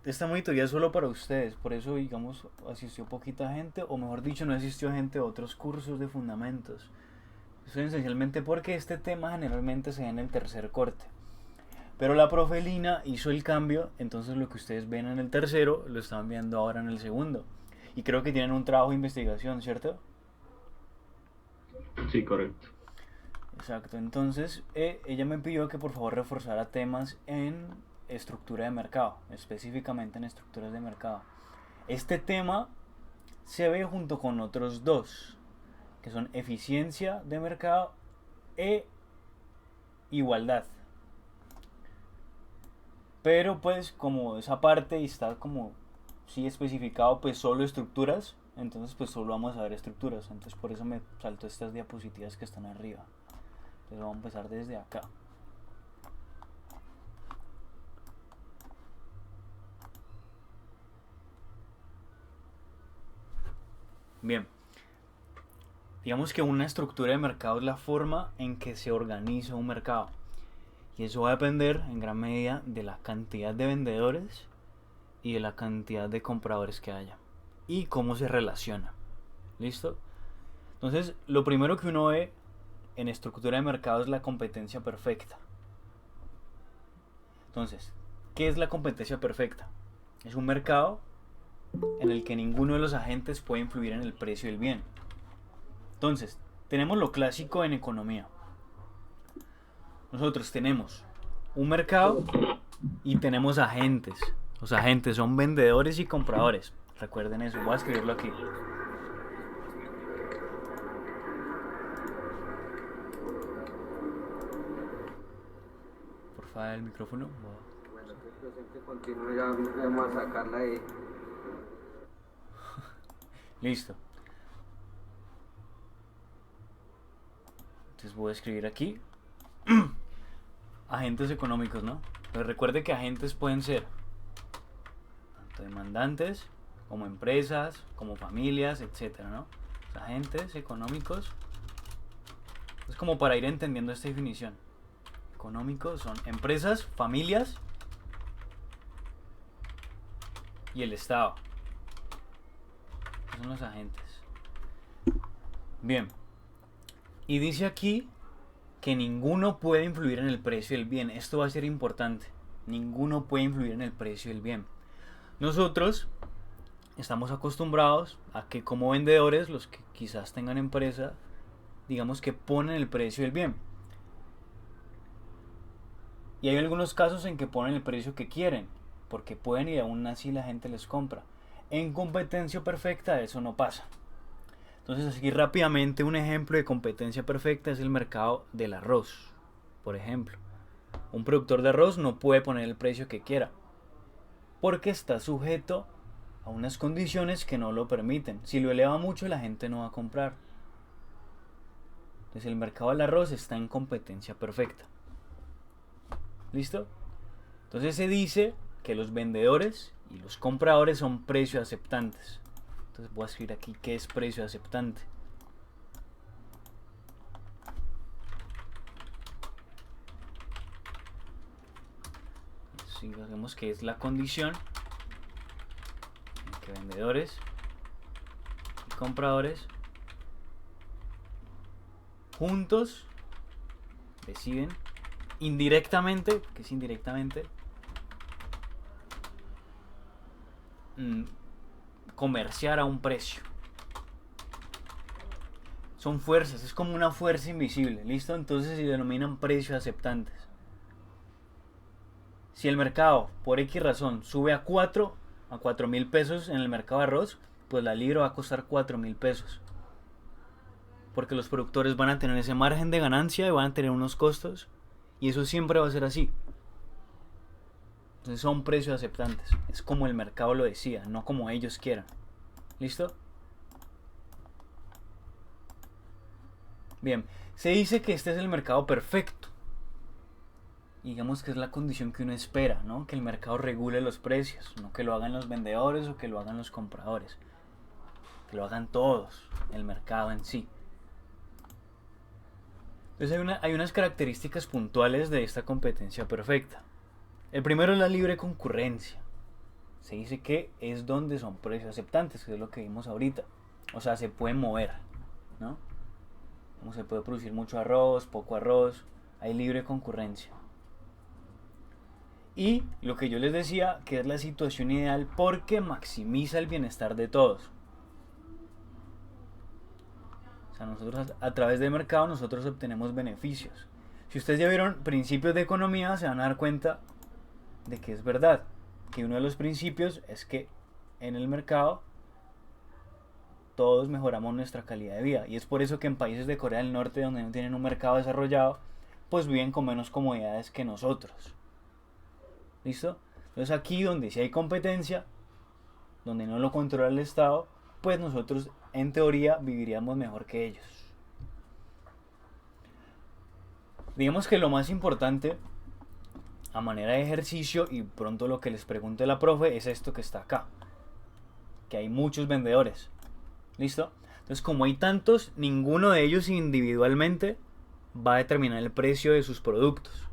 esta monitoría es solo para ustedes, por eso, digamos, asistió poquita gente, o mejor dicho, no asistió gente de otros cursos de fundamentos. Eso es esencialmente porque este tema generalmente se da en el tercer corte. Pero la profe Lina hizo el cambio, entonces lo que ustedes ven en el tercero lo están viendo ahora en el segundo. Y creo que tienen un trabajo de investigación, ¿cierto? Sí, correcto. Exacto, entonces ella me pidió que por favor reforzara temas en estructura de mercado, específicamente en estructuras de mercado. Este tema se ve junto con otros dos, que son eficiencia de mercado e igualdad. Pero pues como esa parte está como sí especificado pues solo estructuras, entonces pues solo vamos a ver estructuras. Entonces por eso me salto estas diapositivas que están arriba. Entonces vamos a empezar desde acá. Bien, digamos que una estructura de mercado es la forma en que se organiza un mercado. Y eso va a depender en gran medida de la cantidad de vendedores y de la cantidad de compradores que haya. Y cómo se relaciona. ¿Listo? Entonces, lo primero que uno ve en estructura de mercado es la competencia perfecta. Entonces, ¿qué es la competencia perfecta? Es un mercado en el que ninguno de los agentes puede influir en el precio del bien. Entonces, tenemos lo clásico en economía. Nosotros tenemos un mercado y tenemos agentes. Los agentes son vendedores y compradores. Recuerden eso, voy a escribirlo aquí. Por favor, el micrófono. Bueno, que el docente continúe, ya vamos a sacarla de... Listo. Entonces voy a escribir aquí agentes económicos, ¿no? Pero recuerde que agentes pueden ser tanto demandantes como empresas, como familias, etcétera, ¿no? Los agentes económicos es como para ir entendiendo esta definición. Económicos son empresas, familias y el Estado. Esos son los agentes. Bien. Y dice aquí que ninguno puede influir en el precio del bien. Esto va a ser importante. Ninguno puede influir en el precio del bien. Nosotros estamos acostumbrados a que como vendedores, los que quizás tengan empresa, digamos que ponen el precio del bien. Y hay algunos casos en que ponen el precio que quieren, porque pueden y aún así la gente les compra. En competencia perfecta eso no pasa. Entonces aquí rápidamente un ejemplo de competencia perfecta es el mercado del arroz. Por ejemplo, un productor de arroz no puede poner el precio que quiera, porque está sujeto a unas condiciones que no lo permiten. Si lo eleva mucho la gente no va a comprar. Entonces el mercado del arroz está en competencia perfecta. ¿Listo? Entonces se dice que los vendedores y los compradores son precio aceptantes. Entonces voy a escribir aquí qué es precio aceptante. Si hacemos que es la condición en que vendedores y compradores juntos deciden indirectamente, que es indirectamente, comerciar a un precio. Son fuerzas, es como una fuerza invisible, ¿listo? Entonces se denominan precios aceptantes. Si el mercado, por X razón, sube a 4.000 pesos en el mercado de arroz, pues la libra va a costar 4.000 pesos. Porque los productores van a tener ese margen de ganancia y van a tener unos costos. Y eso siempre va a ser así. Entonces son precios aceptantes. Es como el mercado lo decía, no como ellos quieran. ¿Listo? Bien, se dice que este es el mercado perfecto. Digamos que es la condición que uno espera, ¿no? Que el mercado regule los precios, no que lo hagan los vendedores o que lo hagan los compradores. Que lo hagan todos, el mercado en sí. Entonces hay unas características puntuales de esta competencia perfecta. El primero es la libre concurrencia. se dice que es donde son precios aceptantes, que es lo que vimos ahorita. O sea, se puede mover, ¿no? Como se puede producir mucho arroz, poco arroz, hay libre concurrencia. Y lo que yo les decía, que es la situación ideal porque maximiza el bienestar de todos. O sea, nosotros a través del mercado nosotros obtenemos beneficios. Si ustedes ya vieron principios de economía, se van a dar cuenta de que es verdad. Que uno de los principios es que en el mercado todos mejoramos nuestra calidad de vida. Y es por eso que en países de Corea del Norte, donde no tienen un mercado desarrollado, pues viven con menos comodidades que nosotros. ¿Listo? Entonces aquí donde sí hay competencia, donde no lo controla el Estado, pues nosotros en teoría viviríamos mejor que ellos. Digamos que lo más importante a manera de ejercicio, y pronto lo que les pregunte la profe, es esto que está acá. Que hay muchos vendedores. ¿Listo? Entonces como hay tantos, ninguno de ellos individualmente va a determinar el precio de sus productos.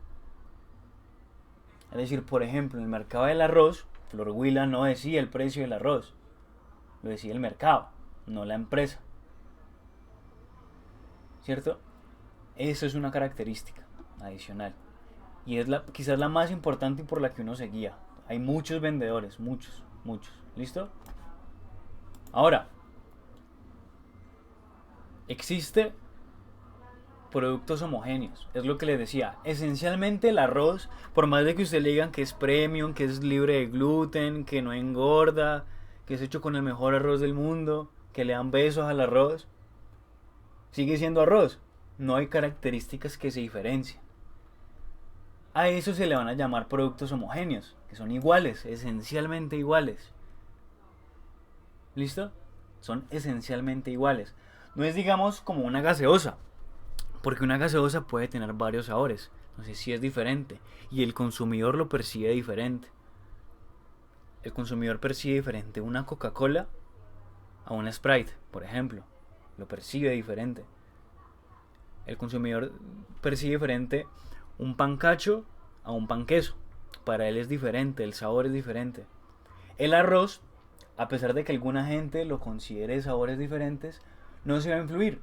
Es decir, por ejemplo, en el mercado del arroz, Flor Huila no decía el precio del arroz. Lo decía el mercado, no la empresa. ¿Cierto? Eso es una característica adicional. Y es quizás la más importante y por la que uno se guía. Hay muchos vendedores, muchos. ¿Listo? Ahora, existe productos homogéneos, es lo que les decía. Esencialmente el arroz, por más de que usted le digan que es premium, que es libre de gluten, que no engorda, que es hecho con el mejor arroz del mundo, que le dan besos al arroz, sigue siendo arroz. No hay características que se diferencien. A eso se le van a llamar productos homogéneos, que son iguales, esencialmente iguales. ¿Listo? Son esencialmente iguales. No es, digamos, como una gaseosa, porque una gaseosa puede tener varios sabores. Entonces sí es diferente. Y el consumidor lo percibe diferente. El consumidor percibe diferente una Coca-Cola a una Sprite, por ejemplo. Lo percibe diferente. El consumidor percibe diferente un pan cacho a un pan queso. Para él es diferente, el sabor es diferente. El arroz, a pesar de que alguna gente lo considere de sabores diferentes, no se va a influir.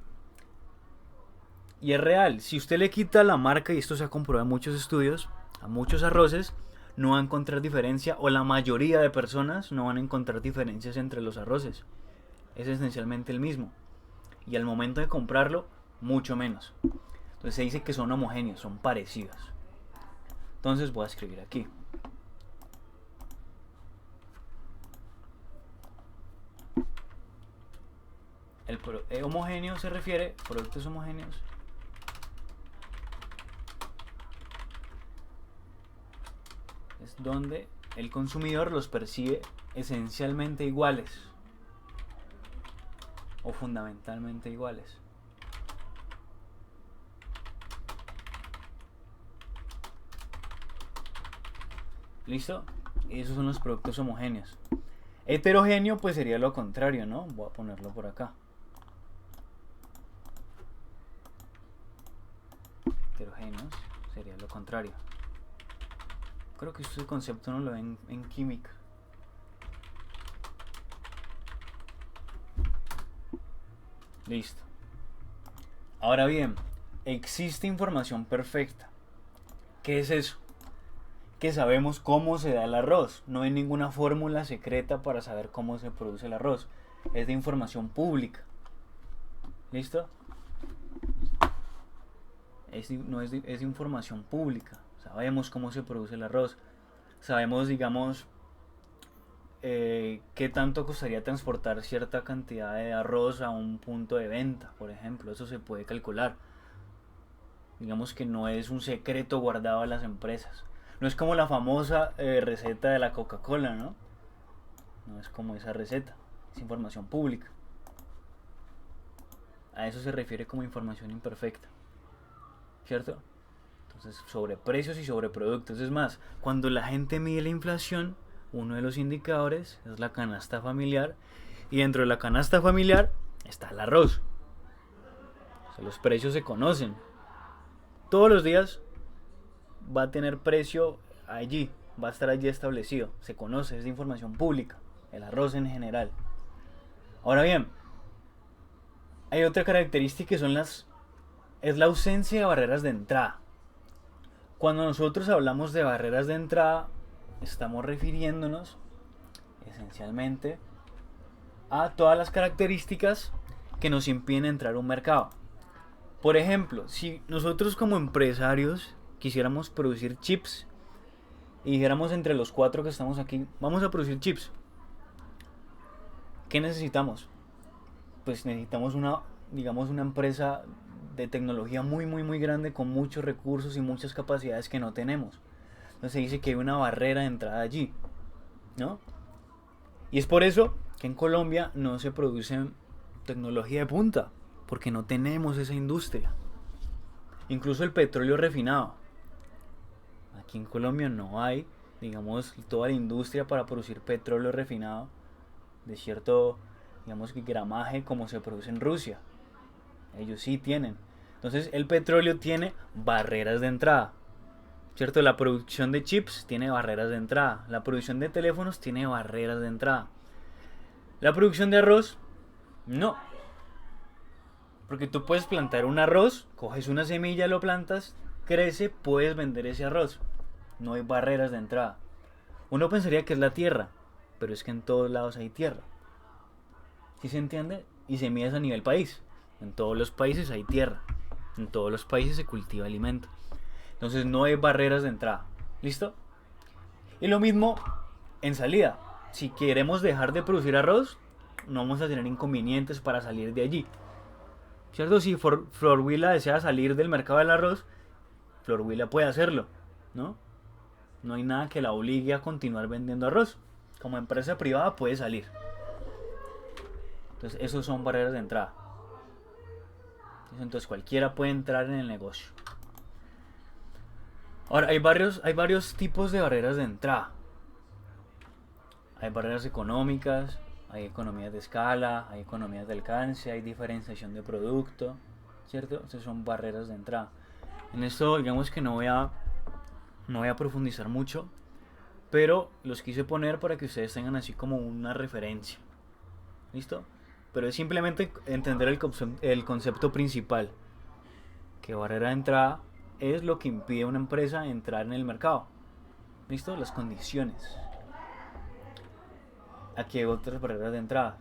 Y es real, si usted le quita la marca, y esto se ha comprobado en muchos estudios, a muchos arroces, no va a encontrar diferencia, o la mayoría de personas no van a encontrar diferencias entre los arroces. Es esencialmente el mismo. Y al momento de comprarlo, mucho menos. Entonces se dice que son homogéneos, son parecidos. Entonces voy a escribir aquí. El homogéneo se refiere, productos homogéneos, es donde el consumidor los percibe esencialmente iguales o fundamentalmente iguales. ¿Listo? Esos son los productos homogéneos. Heterogéneo pues sería lo contrario, ¿no? Voy a ponerlo por acá. Heterogéneos sería lo contrario. Creo que este concepto no lo ven en química. Listo. Ahora bien, existe información perfecta. ¿Qué es eso? Que sabemos cómo se da el arroz. No hay ninguna fórmula secreta para saber cómo se produce el arroz. Es de información pública. ¿Listo? Es de información pública. Sabemos cómo se produce el arroz. Sabemos, digamos, qué tanto costaría transportar cierta cantidad de arroz a un punto de venta, por ejemplo. Eso se puede calcular. Digamos que no es un secreto guardado a las empresas. No es como la famosa receta de la Coca-Cola, ¿no? No es como esa receta. Es información pública. A eso se refiere como información imperfecta. ¿Cierto? Entonces, sobre precios y sobre productos. Es más, cuando la gente mide la inflación, uno de los indicadores es la canasta familiar. Y dentro de la canasta familiar está el arroz. O sea, los precios se conocen. Todos los días va a tener precio allí. va a estar allí establecido, se conoce, es de información pública, el arroz en general. Ahora bien, hay otra característica que es la ausencia de barreras de entrada. Cuando nosotros hablamos de barreras de entrada, estamos refiriéndonos esencialmente a todas las características que nos impiden entrar a un mercado. Por ejemplo, si nosotros como empresarios quisiéramos producir chips y dijéramos entre los 4 que estamos aquí, vamos a producir chips, ¿qué necesitamos? Pues necesitamos una empresa de tecnología muy grande con muchos recursos y muchas capacidades que no tenemos. Entonces se dice que hay una barrera de entrada allí, ¿no? Y es por eso que en Colombia no se produce tecnología de punta, porque no tenemos esa industria. Incluso el petróleo refinado. Aquí en Colombia no hay, digamos, toda la industria para producir petróleo refinado de cierto, digamos, gramaje como se produce en Rusia. Ellos sí tienen. Entonces el petróleo tiene barreras de entrada, ¿cierto? La producción de chips tiene barreras de entrada. La producción de teléfonos tiene barreras de entrada. La producción de arroz, no. Porque tú puedes plantar un arroz, coges una semilla, lo plantas, crece, puedes vender ese arroz. No hay barreras de entrada. Uno pensaría que es la tierra, pero es que en todos lados hay tierra. ¿Sí se entiende? Y se mide a nivel país. En todos los países hay tierra. En todos los países se cultiva alimento. Entonces no hay barreras de entrada. ¿Listo? Y lo mismo en salida. Si queremos dejar de producir arroz, no vamos a tener inconvenientes para salir de allí. ¿Cierto? Si Florwilla desea salir del mercado del arroz, Florwilla puede hacerlo, ¿no? No hay nada que la obligue a continuar vendiendo arroz. Como empresa privada puede salir. Entonces, esos son barreras de entrada. Entonces, cualquiera puede entrar en el negocio. Ahora, hay varios tipos de barreras de entrada. Hay barreras económicas, hay economías de escala, hay economías de alcance, hay diferenciación de producto, ¿cierto? Esas son barreras de entrada. En esto, digamos que no voy a profundizar mucho, pero los quise poner para que ustedes tengan así como una referencia. ¿Listo? Pero es simplemente entender el concepto principal, que barrera de entrada es lo que impide a una empresa entrar en el mercado. ¿Listo? Las condiciones. Aquí hay otras barreras de entrada.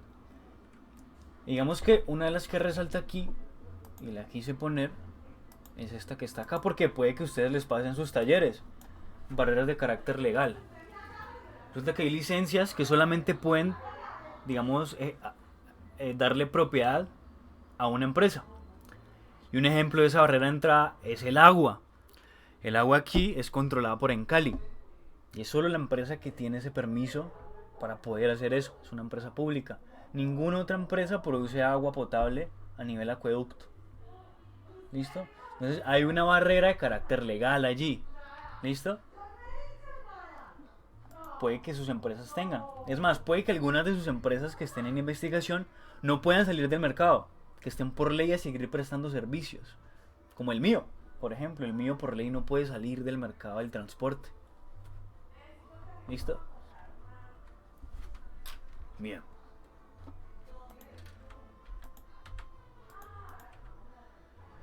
Digamos que una de las que resalta aquí, y la quise poner, es esta que está acá, porque puede que ustedes les pasen sus talleres. Barreras de carácter legal. Resulta que hay licencias que solamente pueden, digamos, darle propiedad a una empresa. Y un ejemplo de esa barrera de entrada es el agua. El agua aquí es controlada por Encali. Y es solo la empresa que tiene ese permiso para poder hacer eso. Es una empresa pública. Ninguna otra empresa produce agua potable a nivel acueducto. ¿Listo? Entonces hay una barrera de carácter legal allí. ¿Listo? Puede que sus empresas tengan. Es más, puede que algunas de sus empresas que estén en investigación no puedan salir del mercado, que estén por ley a seguir prestando servicios. Como el mío, por ejemplo. El mío por ley no puede salir del mercado del transporte. ¿Listo? Bien.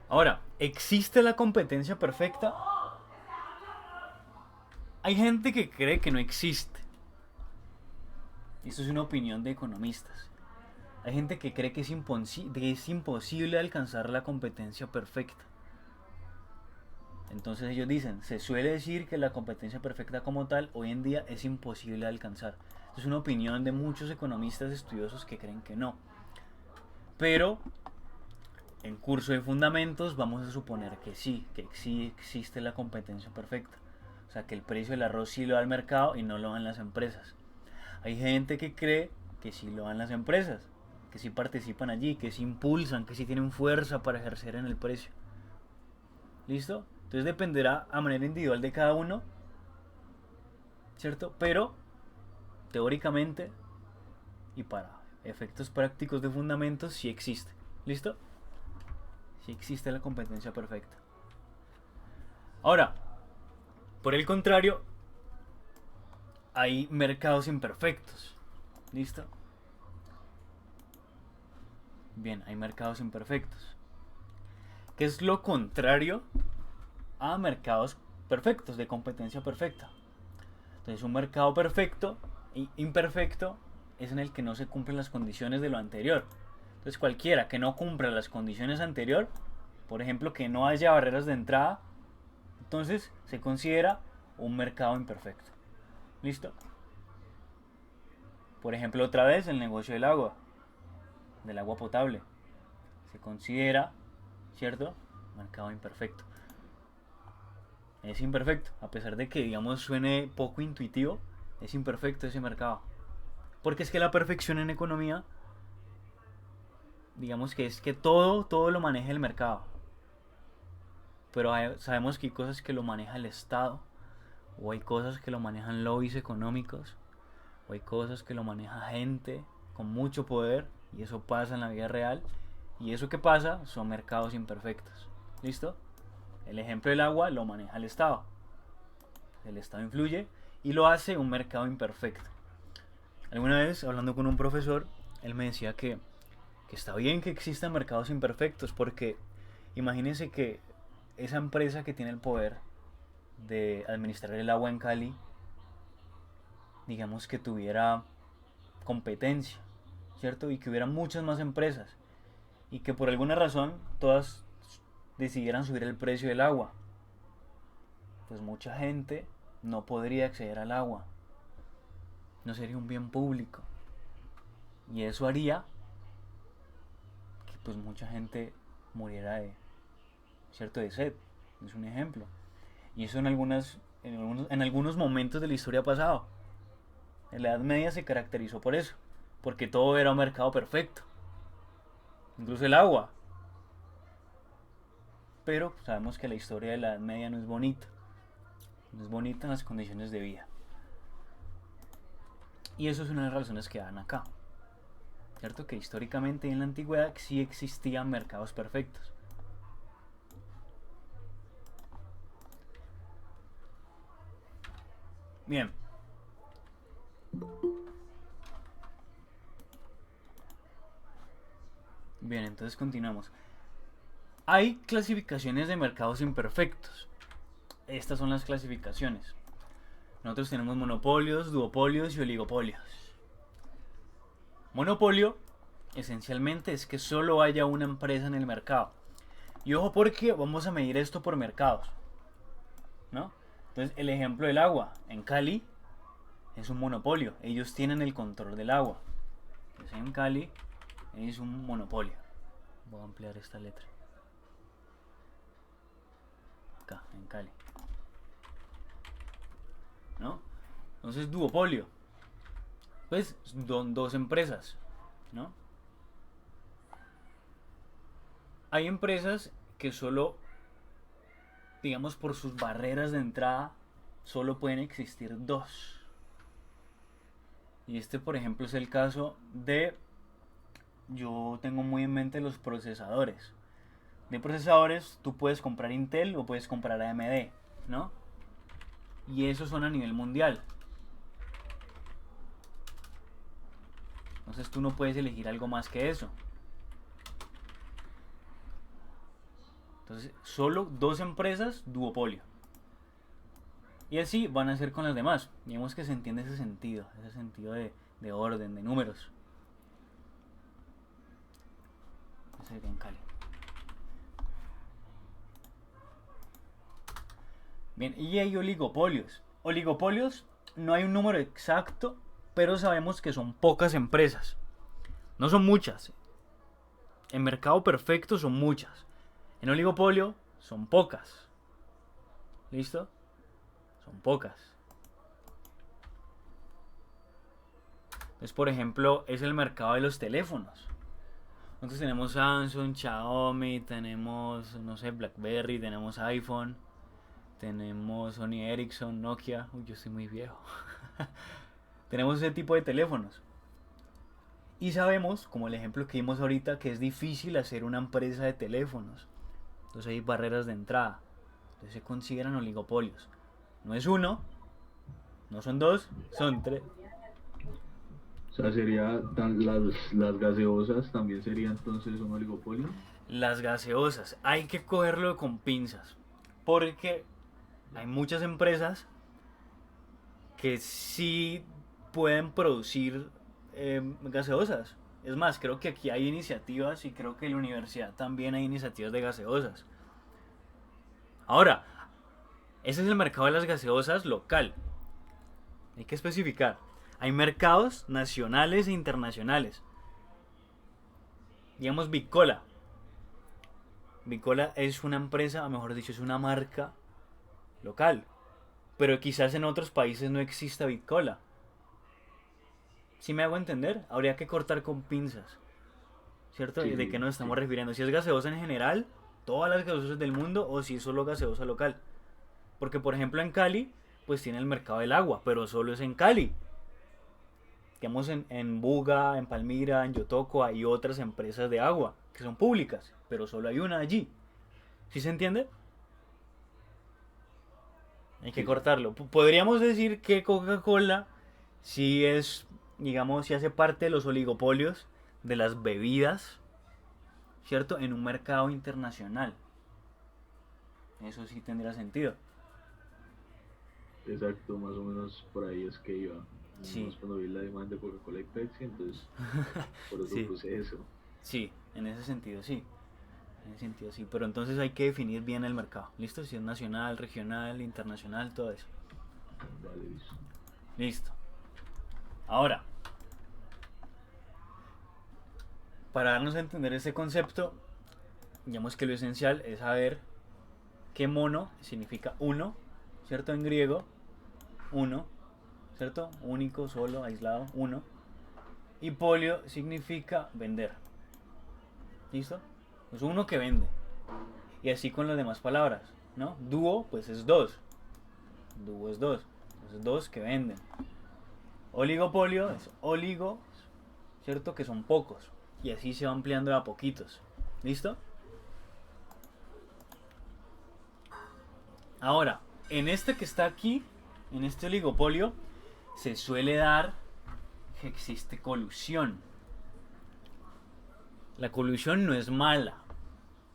Ahora, ¿existe la competencia perfecta? Hay gente que cree que no existe. Esto es una opinión de economistas. Hay gente que cree que es imposible alcanzar la competencia perfecta. Entonces ellos dicen, se suele decir que la competencia perfecta como tal hoy en día es imposible de alcanzar. Es una opinión de muchos economistas estudiosos que creen que no. Pero en curso de fundamentos vamos a suponer que sí existe la competencia perfecta. O sea, que el precio del arroz sí lo da el mercado y no lo dan las empresas. Hay gente que cree que sí lo dan las empresas, que sí participan allí, que sí impulsan, que sí tienen fuerza para ejercer en el precio. ¿Listo? Entonces dependerá a manera individual de cada uno, ¿cierto? Pero teóricamente y para efectos prácticos de fundamentos sí existe. ¿Listo? Sí existe la competencia perfecta. Ahora, por el contrario, hay mercados imperfectos. ¿Listo? Bien, hay mercados imperfectos. ¿Qué es lo contrario a mercados perfectos, de competencia perfecta? Entonces, un mercado perfecto e imperfecto es en el que no se cumplen las condiciones de lo anterior. Entonces, cualquiera que no cumpla las condiciones anterior, por ejemplo, que no haya barreras de entrada, entonces se considera un mercado imperfecto. ¿Listo? Por ejemplo, otra vez el negocio del agua potable. Se considera, ¿cierto? Mercado imperfecto. Es imperfecto, a pesar de que, digamos, suene poco intuitivo, es imperfecto ese mercado. Porque es que la perfección en economía, digamos que es que todo lo maneja el mercado. Pero sabemos que hay cosas que lo maneja el Estado, o hay cosas que lo manejan lobbies económicos, o hay cosas que lo maneja gente con mucho poder, y eso pasa en la vida real, y eso que pasa son mercados imperfectos. ¿Listo? El ejemplo del agua lo maneja el Estado. El Estado influye y lo hace un mercado imperfecto. Alguna vez, hablando con un profesor, él me decía que está bien que existan mercados imperfectos, porque imagínense que esa empresa que tiene el poder de administrar el agua en Cali, digamos que tuviera competencia, ¿cierto? Y que hubiera muchas más empresas y que por alguna razón todas decidieran subir el precio del agua. Pues mucha gente no podría acceder al agua. No sería un bien público. Y eso haría que pues mucha gente muriera ¿cierto? De sed. Es un ejemplo. Y eso en algunos momentos de la historia ha pasado. En la Edad Media se caracterizó por eso, porque todo era un mercado perfecto, incluso el agua. Pero sabemos que la historia de la Edad Media no es bonita, no es bonita en las condiciones de vida. Y eso es una de las razones que dan acá, ¿cierto? Que históricamente en la antigüedad sí existían mercados perfectos. Bien. Bien, entonces continuamos. Hay clasificaciones de mercados imperfectos. Estas son las clasificaciones. Nosotros tenemos monopolios, duopolios y oligopolios. Monopolio, esencialmente, es que solo haya una empresa en el mercado. Y ojo porque vamos a medir esto por mercados, ¿no? Entonces, el ejemplo del agua. En Cali es un monopolio. Ellos tienen el control del agua. Entonces, en Cali es un monopolio. Voy a ampliar esta letra. Acá, en Cali. ¿No? Entonces, duopolio. Pues son dos empresas, ¿no? Hay empresas que solo, digamos, por sus barreras de entrada, solo pueden existir dos. Y este, por ejemplo, es el caso de, yo tengo muy en mente los procesadores. De procesadores, tú puedes comprar Intel o puedes comprar AMD, ¿no? Y esos son a nivel mundial. Entonces tú no puedes elegir algo más que eso. Entonces, solo dos empresas, duopolio. Y así van a ser con las demás. Digamos que se entiende ese sentido de orden, de números. Ese sería en Cali. Bien, y hay oligopolios. Oligopolios, no hay un número exacto, pero sabemos que son pocas empresas. No son muchas. En mercado perfecto son muchas. En oligopolio son pocas. ¿Listo? Son pocas. Entonces, por ejemplo, es el mercado de los teléfonos. Nosotros tenemos Samsung, Xiaomi, tenemos, no sé, BlackBerry, tenemos iPhone, tenemos Sony Ericsson, Nokia. Uy, yo soy muy viejo. Tenemos ese tipo de teléfonos. Y sabemos, como el ejemplo que vimos ahorita, que es difícil hacer una empresa de teléfonos. Entonces hay barreras de entrada. Entonces se consideran oligopolios. No es uno, No son dos, son tres. O sea, sería las gaseosas también sería entonces un oligopolio. Las gaseosas, hay que cogerlo con pinzas. Porque hay muchas empresas que sí pueden producir gaseosas. Es más, creo que aquí hay iniciativas y creo que en la universidad también hay iniciativas de gaseosas. Ahora, ese es el mercado de las gaseosas local. Hay que especificar. Hay mercados nacionales e internacionales. Digamos Bicola. Bicola es una empresa, o mejor dicho, es una marca local. Pero quizás en otros países no exista Bicola. Si me hago entender, habría que cortar con pinzas. ¿Cierto? ¿Y de qué Sí, nos sí. estamos refiriendo? Si es gaseosa en general, todas las gaseosas del mundo, o si es solo gaseosa local. Porque, por ejemplo, en Cali, pues tiene el mercado del agua, pero solo es en Cali. Digamos, en Buga, en Palmira, en Yotoco, hay otras empresas de agua que son públicas, pero solo hay una allí. ¿Sí se entiende? Hay que Sí, sí. cortarlo. Podríamos decir que Coca-Cola sí es, digamos, sí hace parte de los oligopolios de las bebidas, ¿cierto? En un mercado internacional. Eso sí tendría sentido. Exacto, más o menos por ahí es que iba. Sí, Más cuando vi la demanda de Coca-Cola y Pepsi, entonces por eso sí, puse eso. sí, en ese sentido sí. En ese sentido sí, pero entonces hay que definir bien el mercado. ¿Listo? Si es nacional, regional, internacional, todo eso. Vale, listo. Listo. Ahora, para darnos a entender este concepto, digamos que lo esencial es saber que mono significa uno, ¿cierto? En griego, uno, ¿cierto? Único, solo, aislado, uno. Y polio significa vender. ¿Listo? Es uno que vende. Y así con las demás palabras, ¿no? Dúo, pues es dos. Dúo es dos. Entonces dos que venden. Oligopolio es oligo, ¿cierto? Que son pocos. Y así se va ampliando de a poquitos. ¿Listo? Ahora, en este que está aquí, en este oligopolio, se suele dar que existe colusión. La colusión no es mala,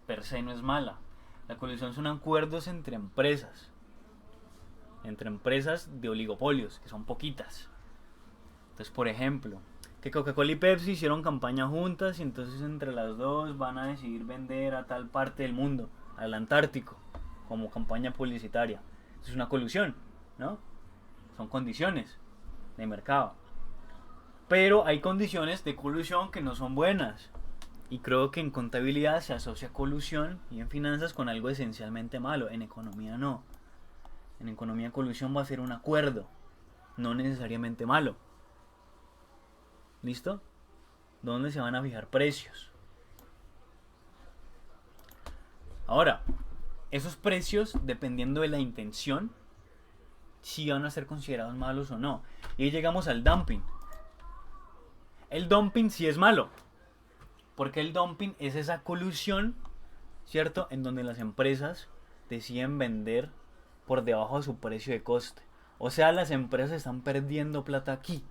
per se no es mala. La colusión son acuerdos entre empresas de oligopolios, que son poquitas. Entonces, por ejemplo, que Coca-Cola y Pepsi hicieron campaña juntas y entonces entre las dos van a decidir vender a tal parte del mundo, al Antártico, como campaña publicitaria. Eso es una colusión, ¿no? Son condiciones de mercado. Pero hay condiciones de colusión que no son buenas. Y creo que en contabilidad se asocia colusión y en finanzas con algo esencialmente malo. En economía no. En economía colusión va a ser un acuerdo, no necesariamente malo. ¿Listo? ¿Dónde se van a fijar precios? Ahora, esos precios, dependiendo de la intención, si van a ser considerados malos o no. Y ahí llegamos al dumping. El dumping sí es malo, porque el dumping es esa colusión, ¿cierto? En donde las empresas deciden vender por debajo de su precio de coste. O sea, las empresas están perdiendo plata aquí.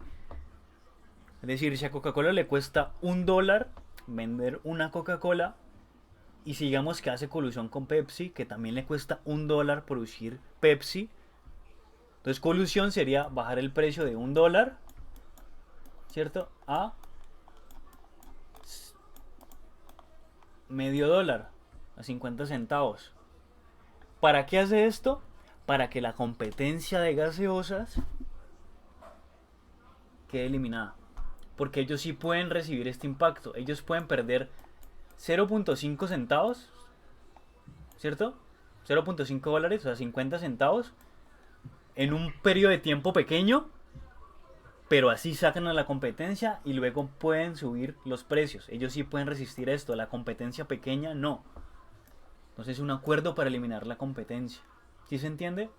Es decir, si a Coca-Cola le cuesta $1 vender una Coca-Cola, y si digamos que hace colusión con Pepsi, que también le cuesta $1 producir Pepsi, entonces colusión sería bajar el precio de $1, ¿cierto? A medio dólar, a 50 centavos. ¿Para qué hace esto? Para que la competencia de gaseosas quede eliminada. Porque ellos sí pueden recibir este impacto. Ellos pueden perder 0.5 centavos, ¿cierto? 0.5 dólares, o sea, 50 centavos, en un periodo de tiempo pequeño, pero así sacan a la competencia y luego pueden subir los precios. Ellos sí pueden resistir esto, la competencia pequeña no. Entonces es un acuerdo para eliminar la competencia. ¿Sí se entiende?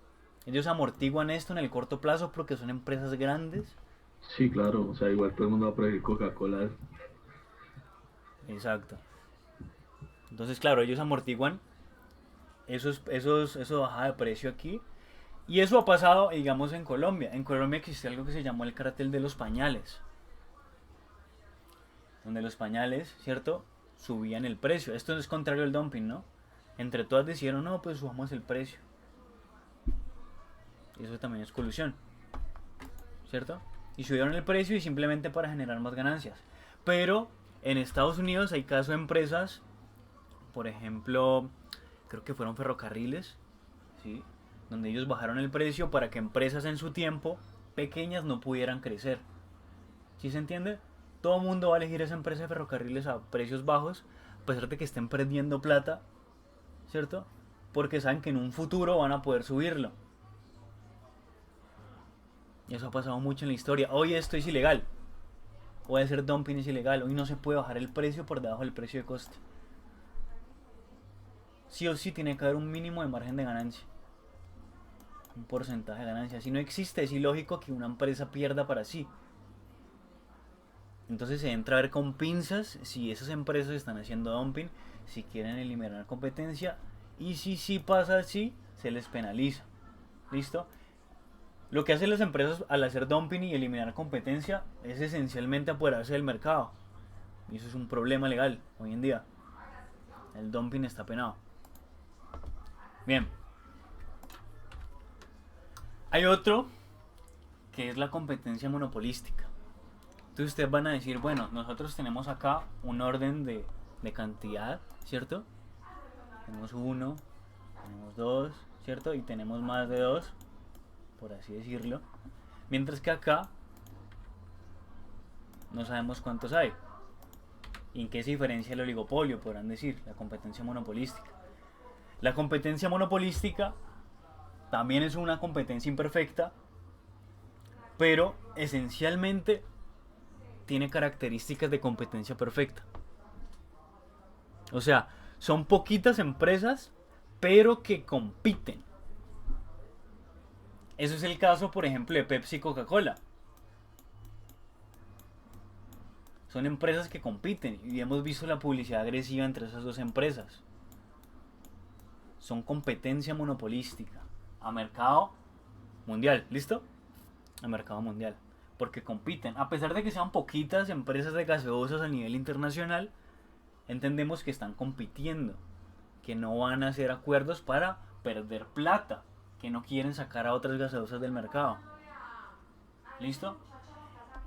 Ellos amortiguan esto en el corto plazo porque son empresas grandes. Sí, claro, o sea, igual todo el mundo va a preferir Coca-Cola. Exacto. Entonces, claro, ellos amortiguan eso bajada de precio aquí Y eso ha pasado, digamos, en Colombia. En Colombia existe algo que se llamó el cartel de los pañales. Donde los pañales, ¿cierto? Subían el precio. Esto es contrario al dumping, ¿no? Entre todas decidieron, no, pues subamos el precio. Eso también es colusión, ¿cierto? Y subieron el precio y simplemente para generar más ganancias. Pero en Estados Unidos hay casos de empresas, por ejemplo, creo que fueron ferrocarriles, ¿sí? Donde ellos bajaron el precio para que empresas en su tiempo pequeñas no pudieran crecer. ¿Sí se entiende? Todo el mundo va a elegir esa empresa de ferrocarriles a precios bajos, a pesar de que estén perdiendo plata, ¿cierto? Porque saben que en un futuro van a poder subirlo. Y eso ha pasado mucho en la historia. Hoy esto es ilegal. Hoy hacer dumping es ilegal. Hoy no se puede bajar el precio por debajo del precio de coste. Sí o sí tiene que haber un mínimo de margen de ganancia. Un porcentaje de ganancia. Si no existe, es ilógico que una empresa pierda para sí. Entonces se entra a ver con pinzas si esas empresas están haciendo dumping, si quieren eliminar competencia, y si sí pasa así, se les penaliza. ¿Listo? Lo que hacen las empresas al hacer dumping y eliminar competencia es esencialmente apoderarse del mercado. Y eso es un problema legal hoy en día. El dumping está penado. Bien. Hay otro que es la competencia monopolística. Entonces ustedes van a decir, bueno, nosotros tenemos acá un orden de cantidad, ¿cierto? Tenemos 1, tenemos 2, ¿cierto? Y tenemos más de 2, por así decirlo. Mientras que acá no sabemos cuántos hay. ¿Y en qué se diferencia el oligopolio? Podrán decir, la competencia monopolística. La competencia monopolística también es una competencia imperfecta, pero esencialmente tiene características de competencia perfecta. O sea, son poquitas empresas, pero que compiten. Eso es el caso, por ejemplo, de Pepsi y Coca-Cola. Son empresas que compiten y hemos visto la publicidad agresiva entre esas dos empresas. Son competencia monopolística a mercado mundial. ¿Listo? A mercado mundial. Porque compiten. A pesar de que sean poquitas empresas de gaseosas a nivel internacional, entendemos que están compitiendo. Que no van a hacer acuerdos para perder plata. Que no quieren sacar a otras gaseosas del mercado. ¿Listo?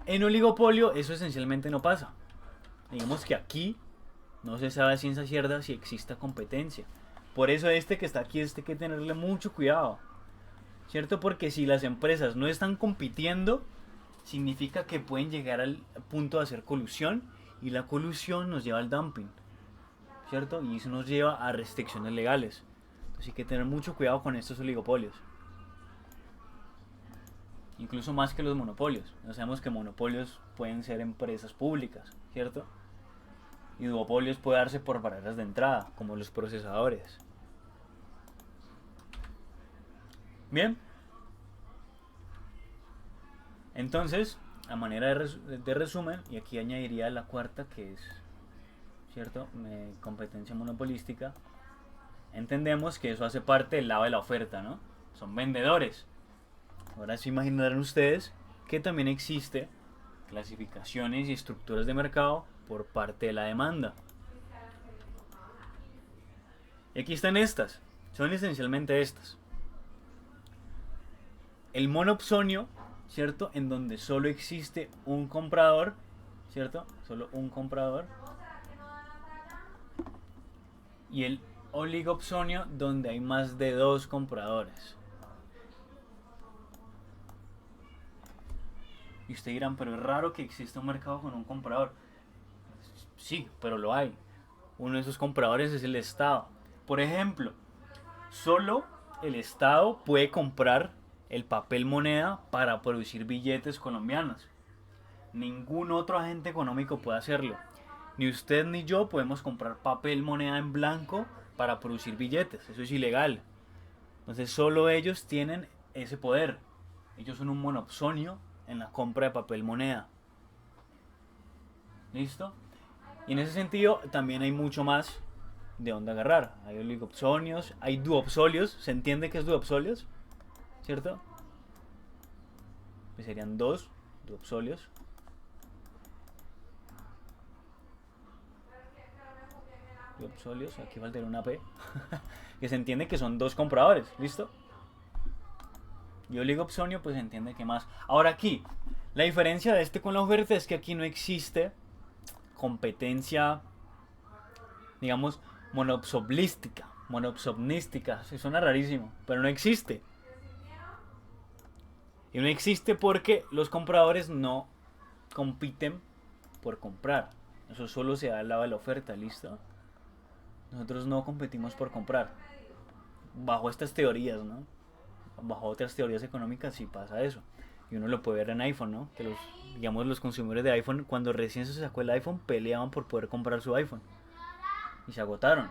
En oligopolio eso esencialmente no pasa. Digamos que aquí no se sabe a ciencia cierta si existe competencia. Por eso este que está aquí hay que tenerle mucho cuidado. ¿Cierto? Porque si las empresas no están compitiendo, significa que pueden llegar al punto de hacer colusión, y la colusión nos lleva al dumping, ¿cierto? Y eso nos lleva a restricciones legales. Entonces hay que tener mucho cuidado con estos oligopolios. Incluso más que los monopolios. Ya sabemos que monopolios pueden ser empresas públicas, ¿cierto? Y duopolios puede darse por barreras de entrada, como los procesadores. Bien. Entonces, a manera de resumen, y aquí añadiría la cuarta, que es, ¿cierto?, competencia monopolística. Entendemos que eso hace parte del lado de la oferta, ¿no? Son vendedores. Ahora se imaginarán ustedes que también existe clasificaciones y estructuras de mercado por parte de la demanda. Y aquí están estas. Son esencialmente estas. El monopsonio, ¿cierto? En donde solo existe un comprador, ¿cierto? Solo un comprador. Y el oligopsonio, donde hay más de 2 compradores. Y ustedes dirán, pero es raro que exista un mercado con un comprador. Sí, pero lo hay. Uno de esos compradores es el Estado. Por ejemplo, solo el Estado puede comprar el papel moneda para producir billetes colombianos. Ningún otro agente económico puede hacerlo. Ni usted ni yo podemos comprar papel moneda en blanco para producir billetes. Eso es ilegal. Entonces solo ellos tienen ese poder. Ellos son un monopsonio en la compra de papel moneda. ¿Listo? Y en ese sentido también hay mucho más de dónde agarrar. Hay oligopsonios, hay duopsolios. ¿Se entiende qué es duopsolios? ¿cierto? Pues serían dos duopsonios. Duopsonios, aquí faltaría una P. Que se entiende que son dos compradores, ¿listo? Y oligopsonio, pues se entiende que más. Ahora aquí, la diferencia de este con la oferta es que aquí no existe competencia, digamos, monopsomnística. Se suena rarísimo, pero no existe. Y no existe porque los compradores no compiten por comprar. Eso solo se da al lado de la oferta, ¿listo? Nosotros no competimos por comprar. Bajo estas teorías, ¿no? Bajo otras teorías económicas sí pasa eso. Y uno lo puede ver en iPhone, ¿no? Que los consumidores de iPhone, cuando recién se sacó el iPhone, peleaban por poder comprar su iPhone. Y se agotaron.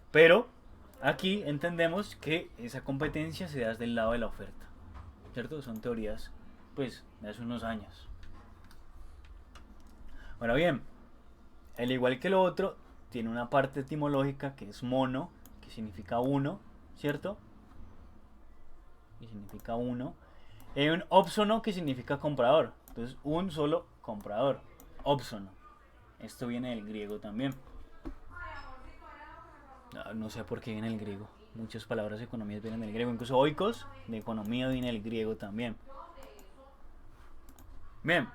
Pero aquí entendemos que esa competencia se da del lado de la oferta. ¿Cierto? Son teorías, pues, de hace unos años. Ahora bien, al igual que lo otro, tiene una parte etimológica que es mono, que significa uno, ¿cierto? Que significa uno. Y hay un ópsono que significa comprador. Entonces, un solo comprador. Ópsono. Esto viene del griego también. No sé por qué viene del griego. Muchas palabras de economía vienen del griego. Incluso oikos, de economía, viene del griego también. Bien.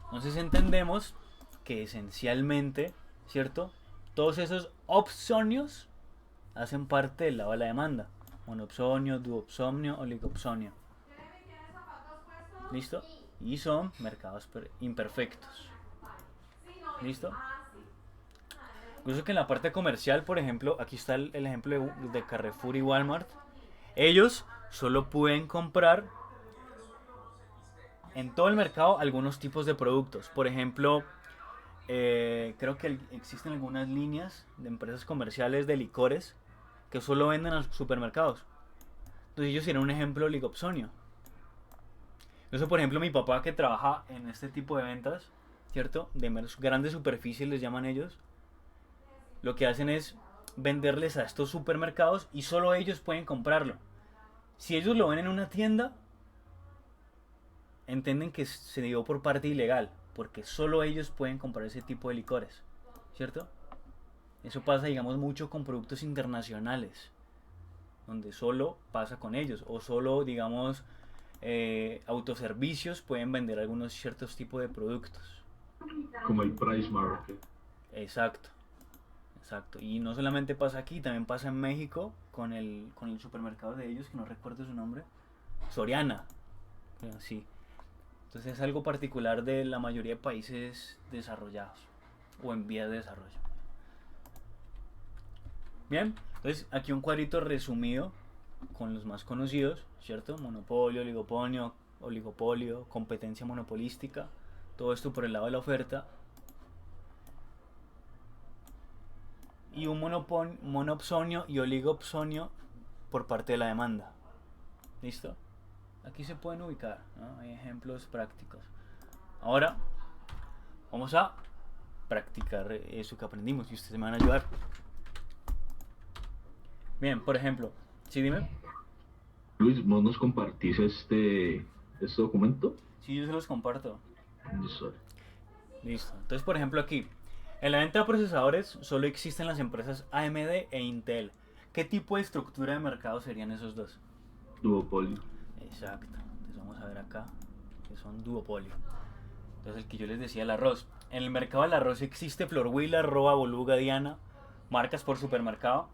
Entonces entendemos que esencialmente, ¿cierto? Todos esos opsonios hacen parte del lado de la demanda. Monopsonio, duopsonio, oligopsonio. ¿Listo? Y son mercados imperfectos. ¿Listo? Incluso que en la parte comercial, por ejemplo, aquí está el ejemplo de Carrefour y Walmart. Ellos solo pueden comprar en todo el mercado algunos tipos de productos. Por ejemplo, creo que existen algunas líneas de empresas comerciales de licores que solo venden a los supermercados. Entonces ellos serían un ejemplo oligopsonio. Eso, por ejemplo, mi papá que trabaja en este tipo de ventas, ¿cierto? De grandes superficies les llaman ellos. Lo que hacen es venderles a estos supermercados y solo ellos pueden comprarlo. Si ellos lo ven en una tienda, entienden que se dio por parte ilegal, porque solo ellos pueden comprar ese tipo de licores, ¿cierto? Eso pasa, digamos, mucho con productos internacionales, donde solo pasa con ellos, o solo, digamos, autoservicios pueden vender algunos ciertos tipos de productos. Como el price market. Exacto. Y no solamente pasa aquí, también pasa en México con el supermercado de ellos, que no recuerdo su nombre. Soriana. Sí. Entonces es algo particular de la mayoría de países desarrollados o en vías de desarrollo. Bien, entonces aquí un cuadrito resumido con los más conocidos, ¿cierto? Monopolio, oligopolio, competencia monopolística. Todo esto por el lado de la oferta. Y un monopsonio y oligopsonio por parte de la demanda. ¿Listo? Aquí se pueden ubicar, ¿no? Hay ejemplos prácticos. Ahora vamos a practicar eso que aprendimos y ustedes me van a ayudar. Bien, por ejemplo, ¿sí, dime? Luis, ¿vos nos compartís este documento? Sí, yo se los comparto. Listo. Listo. Entonces, por ejemplo, aquí, en la venta de procesadores solo existen las empresas AMD e Intel. ¿Qué tipo de estructura de mercado serían esos dos? Duopolio. Exacto. Entonces vamos a ver acá, que son duopolio. Entonces el que yo les decía, el arroz. En el mercado del arroz existe Flor Huila, Roa, Boluga, Diana, marcas por supermercado.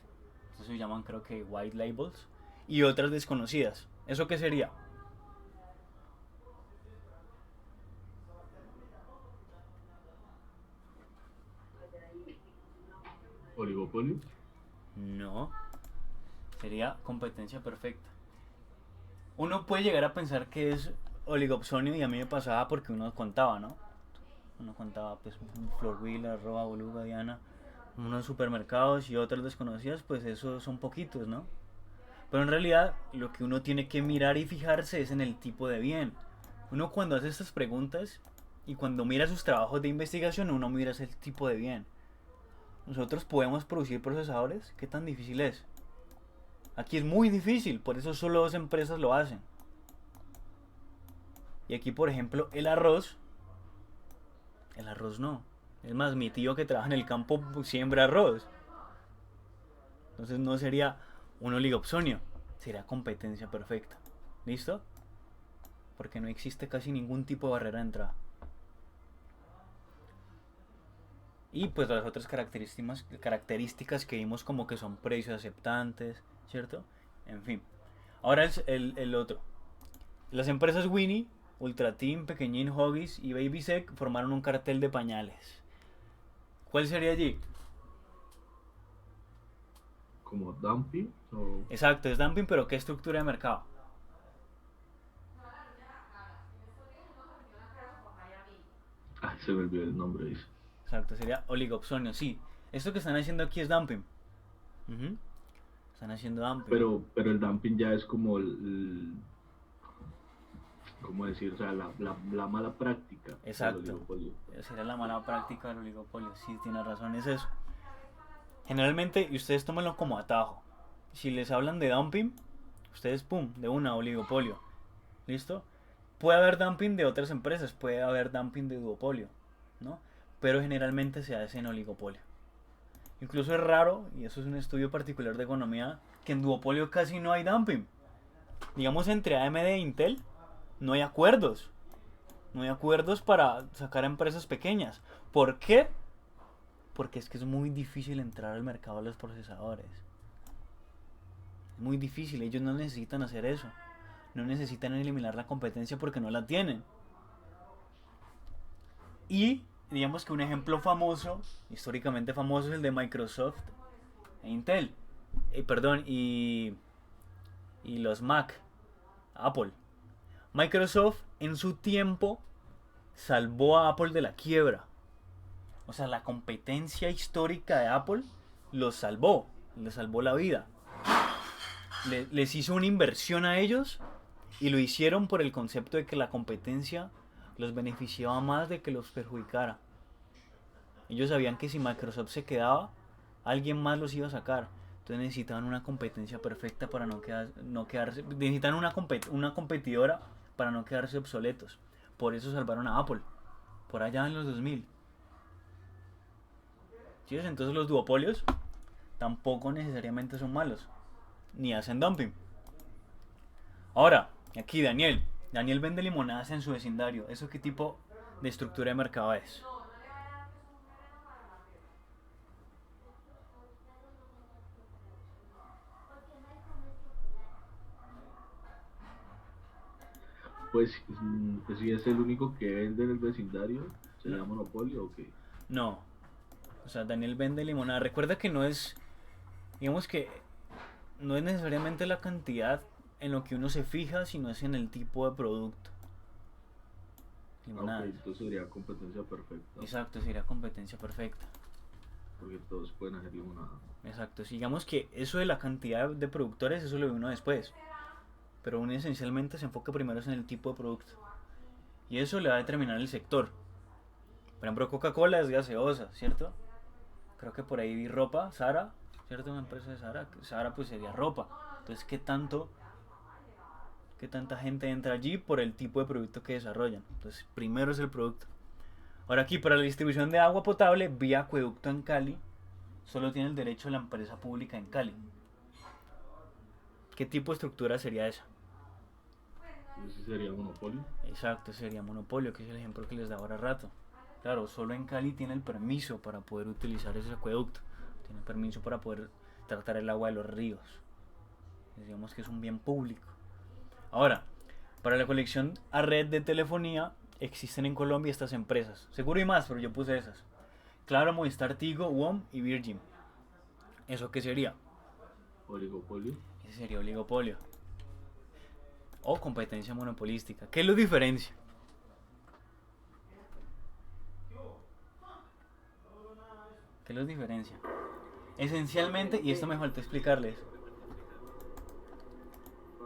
Eso se llaman, creo que, white labels. Y otras desconocidas. ¿Eso qué sería? Oligopolio. No. Sería competencia perfecta. Uno puede llegar a pensar que es oligopsonio y a mí me pasaba porque uno contaba, ¿no? Uno contaba, pues, Flor Huila, Roa, Boluga, Diana, unos supermercados y otras desconocidas, pues esos son poquitos, ¿no? Pero en realidad lo que uno tiene que mirar y fijarse es en el tipo de bien. Uno cuando hace estas preguntas y cuando mira sus trabajos de investigación, uno mira ese tipo de bien. Nosotros podemos producir procesadores, ¿qué tan difícil es? Aquí es muy difícil, por eso solo 2 empresas lo hacen. Y aquí, por ejemplo, el arroz no. Es más, mi tío que trabaja en el campo siembra arroz. Entonces no sería un oligopsonio, sería competencia perfecta. ¿Listo? Porque no existe casi ningún tipo de barrera de entrada. Y pues las otras características que vimos como que son precios aceptantes, ¿cierto? En fin. Ahora el otro. Las empresas Winnie, Ultra Team, Pequeñín, Huggies y Baby Sec formaron un cartel de pañales. ¿Cuál sería allí? Como dumping o... Exacto, es dumping, pero ¿qué estructura de mercado? Ay, se me olvidó el nombre de eso. Exacto, sería oligopsonio, sí. Esto que están haciendo aquí es dumping. Ujú. Están haciendo dumping. Pero el dumping ya es como ¿cómo decir? O sea, la mala práctica del Exacto. oligopolio. Sería la mala práctica del oligopolio. Sí, tiene razón, es eso. Generalmente, y ustedes tómenlo como atajo. Si les hablan de dumping, ustedes, pum, de una, oligopolio. ¿Listo? Puede haber dumping de otras empresas, puede haber dumping de duopolio, ¿no? Pero generalmente se hace en oligopolio. Incluso es raro, y eso es un estudio particular de economía, que en duopolio casi no hay dumping. Digamos, entre AMD e Intel no hay acuerdos. No hay acuerdos para sacar a empresas pequeñas. ¿Por qué? Porque es que es muy difícil entrar al mercado de los procesadores. Es muy difícil, ellos no necesitan hacer eso. No necesitan eliminar la competencia porque no la tienen. Y digamos que un ejemplo famoso, históricamente famoso, es el de Microsoft e Intel. Y los Mac, Apple. Microsoft en su tiempo salvó a Apple de la quiebra. O sea, la competencia histórica de Apple los salvó, les salvó la vida. Les hizo una inversión a ellos y lo hicieron por el concepto de que la competencia los beneficiaba más de que los perjudicara. Ellos sabían que si Microsoft se quedaba, alguien más los iba a sacar. Entonces necesitaban una competencia perfecta para no quedarse. Necesitaban una competidora para no quedarse obsoletos. Por eso salvaron a Apple. Por allá en los 2000. ¿Sí? Entonces los duopolios tampoco necesariamente son malos. Ni hacen dumping. Ahora, aquí Daniel vende limonadas en su vecindario. ¿Eso qué tipo de estructura de mercado es? Pues si es el único que vende en el vecindario, ¿sería No. monopolio o qué? No. O sea, Daniel vende limonada. Recuerda que no es, digamos que no es necesariamente la cantidad en lo que uno se fija, sino es en el tipo de producto. Limonadas. Ok, entonces sería competencia perfecta. Exacto, sería competencia perfecta. Porque todos pueden hacer limonada. Exacto, sí, digamos que eso de la cantidad de productores, eso lo ve uno después. Pero uno esencialmente se enfoca primero en el tipo de producto. Y eso le va a determinar el sector. Por ejemplo, Coca-Cola es gaseosa, ¿cierto? Creo que por ahí vi ropa, Zara, ¿cierto? Una empresa de Zara. Zara pues sería ropa. Entonces, ¿qué tanta gente entra allí por el tipo de producto que desarrollan? Entonces, primero es el producto. Ahora aquí, para la distribución de agua potable vía acueducto en Cali, solo tiene el derecho la empresa pública en Cali. ¿Qué tipo de estructura sería esa? Ese sería monopolio. Exacto, sería monopolio, que es el ejemplo que les daba ahora rato. Claro, solo en Cali tiene el permiso para poder utilizar ese acueducto. Tiene permiso para poder tratar el agua de los ríos. Digamos que es un bien público. Ahora, para la conexión a red de telefonía, existen en Colombia estas empresas. Seguro hay más, pero yo puse esas. Claro, Movistar, Tigo, WOM y Virgin. ¿Eso qué sería? Oligopolio. Ese sería oligopolio. O competencia monopolística. ¿Qué lo diferencia? ¿Qué los diferencia? Esencialmente, y esto me faltó explicarles.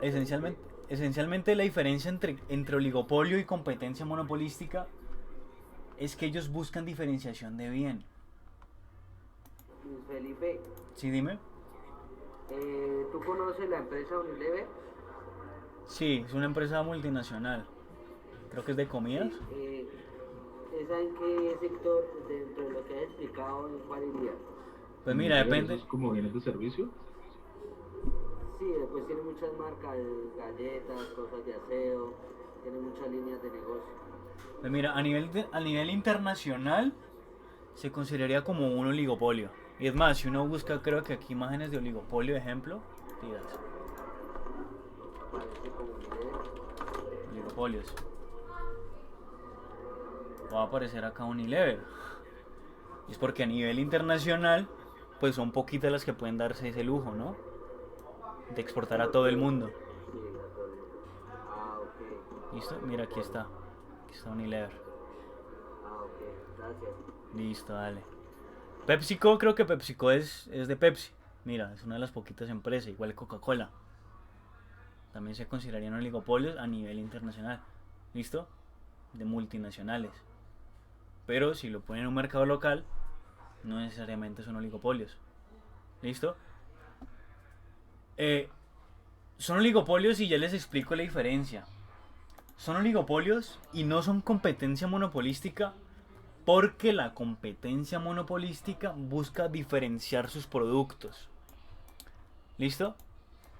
Esencialmente la diferencia entre oligopolio y competencia monopolística es que ellos buscan diferenciación de bien. Luis Felipe, ¿Sí, dime? ¿Tú conoces la empresa Unilever? Sí, es una empresa multinacional. Creo que es de comidas. Sí. ¿Esa en qué sector, dentro de lo que has explicado, en cuál iría? Pues mira, Unilever, eso depende. es como bienes de servicio. Sí, después tiene muchas marcas, galletas, cosas de aseo, tiene muchas líneas de negocio. Pues mira, a nivel internacional se consideraría como un oligopolio. Y es más, si uno busca, creo que aquí imágenes de oligopolio, ejemplo, tiras, Aparece como Unilever. oligopolios. Va a aparecer acá Unilever. Y es porque a nivel internacional, pues son poquitas las que pueden darse ese lujo, ¿no? De exportar a todo el mundo. Sí, a todo el mundo. Ah, ok. ¿Listo? Mira, aquí está. Aquí está Unilever. Ah, ok. Gracias. Listo, dale. PepsiCo, creo que PepsiCo es de Pepsi. Mira, es una de las poquitas empresas, igual que Coca-Cola. También se considerarían oligopolios a nivel internacional. ¿Listo? De multinacionales. Pero si lo ponen en un mercado local, no necesariamente son oligopolios. ¿Listo? Son oligopolios y ya les explico la diferencia. Son oligopolios y no son competencia monopolística porque la competencia monopolística busca diferenciar sus productos. ¿Listo?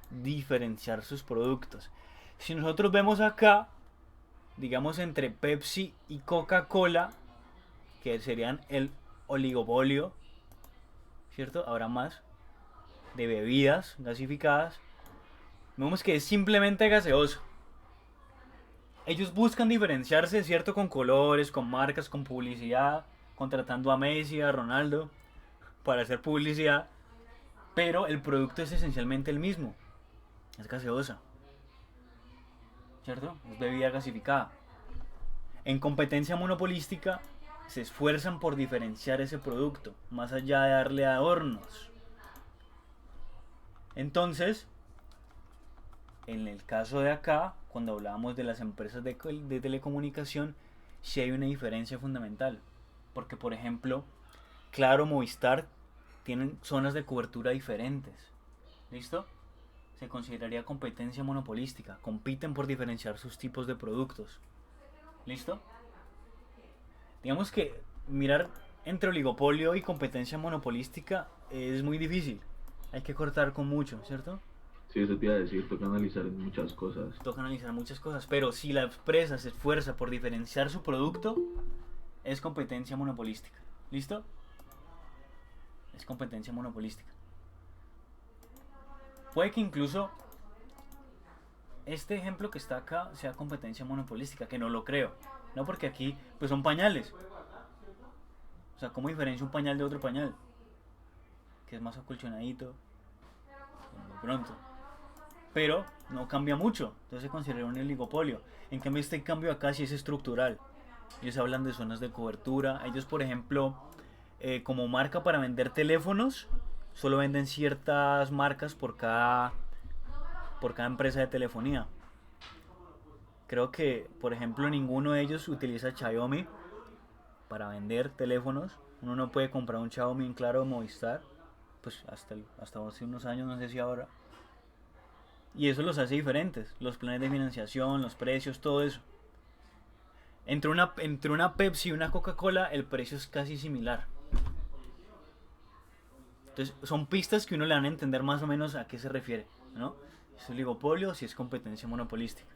Diferenciar sus productos. Si nosotros vemos acá, digamos entre Pepsi y Coca-Cola, que serían el oligopolio, ¿cierto? Habrá más de bebidas gasificadas. Vemos que es simplemente gaseoso. Ellos buscan diferenciarse, ¿cierto? Con colores, con marcas, con publicidad, contratando a Messi, a Ronaldo para hacer publicidad. Pero el producto es esencialmente el mismo. Es gaseosa. ¿Cierto? Es bebida gasificada. En competencia monopolística se esfuerzan por diferenciar ese producto, más allá de darle adornos. Entonces, en el caso de acá, cuando hablábamos de las empresas de telecomunicación, sí hay una diferencia fundamental. Porque, por ejemplo, Claro, Movistar tienen zonas de cobertura diferentes. ¿Listo? Se consideraría competencia monopolística. Compiten por diferenciar sus tipos de productos. ¿Listo? Digamos que mirar entre oligopolio y competencia monopolística es muy difícil. Hay que cortar con mucho, ¿cierto? Sí, eso te iba a decir, toca analizar muchas cosas. Toca analizar muchas cosas, pero si la empresa se esfuerza por diferenciar su producto, es competencia monopolística. ¿Listo? Es competencia monopolística. Puede que incluso este ejemplo que está acá sea competencia monopolística, que no lo creo. No, porque aquí pues son pañales. O sea, ¿cómo diferencia un pañal de otro pañal? Que es más acolchonadito, de pronto. Pero no cambia mucho, entonces se considera un oligopolio. En cambio, este cambio acá sí es estructural. Ellos hablan de zonas de cobertura. Ellos, por ejemplo, como marca para vender teléfonos, solo venden ciertas marcas por cada empresa de telefonía. Creo que, por ejemplo, ninguno de ellos utiliza Xiaomi para vender teléfonos. Uno no puede comprar un Xiaomi en Claro o Movistar, pues hasta hace unos años, no sé si ahora. Y eso los hace diferentes, los planes de financiación, los precios, todo eso. Entre una Pepsi y una Coca-Cola el precio es casi similar. Entonces son pistas que uno le van a entender más o menos a qué se refiere, ¿no? Si es oligopolio o si es competencia monopolística.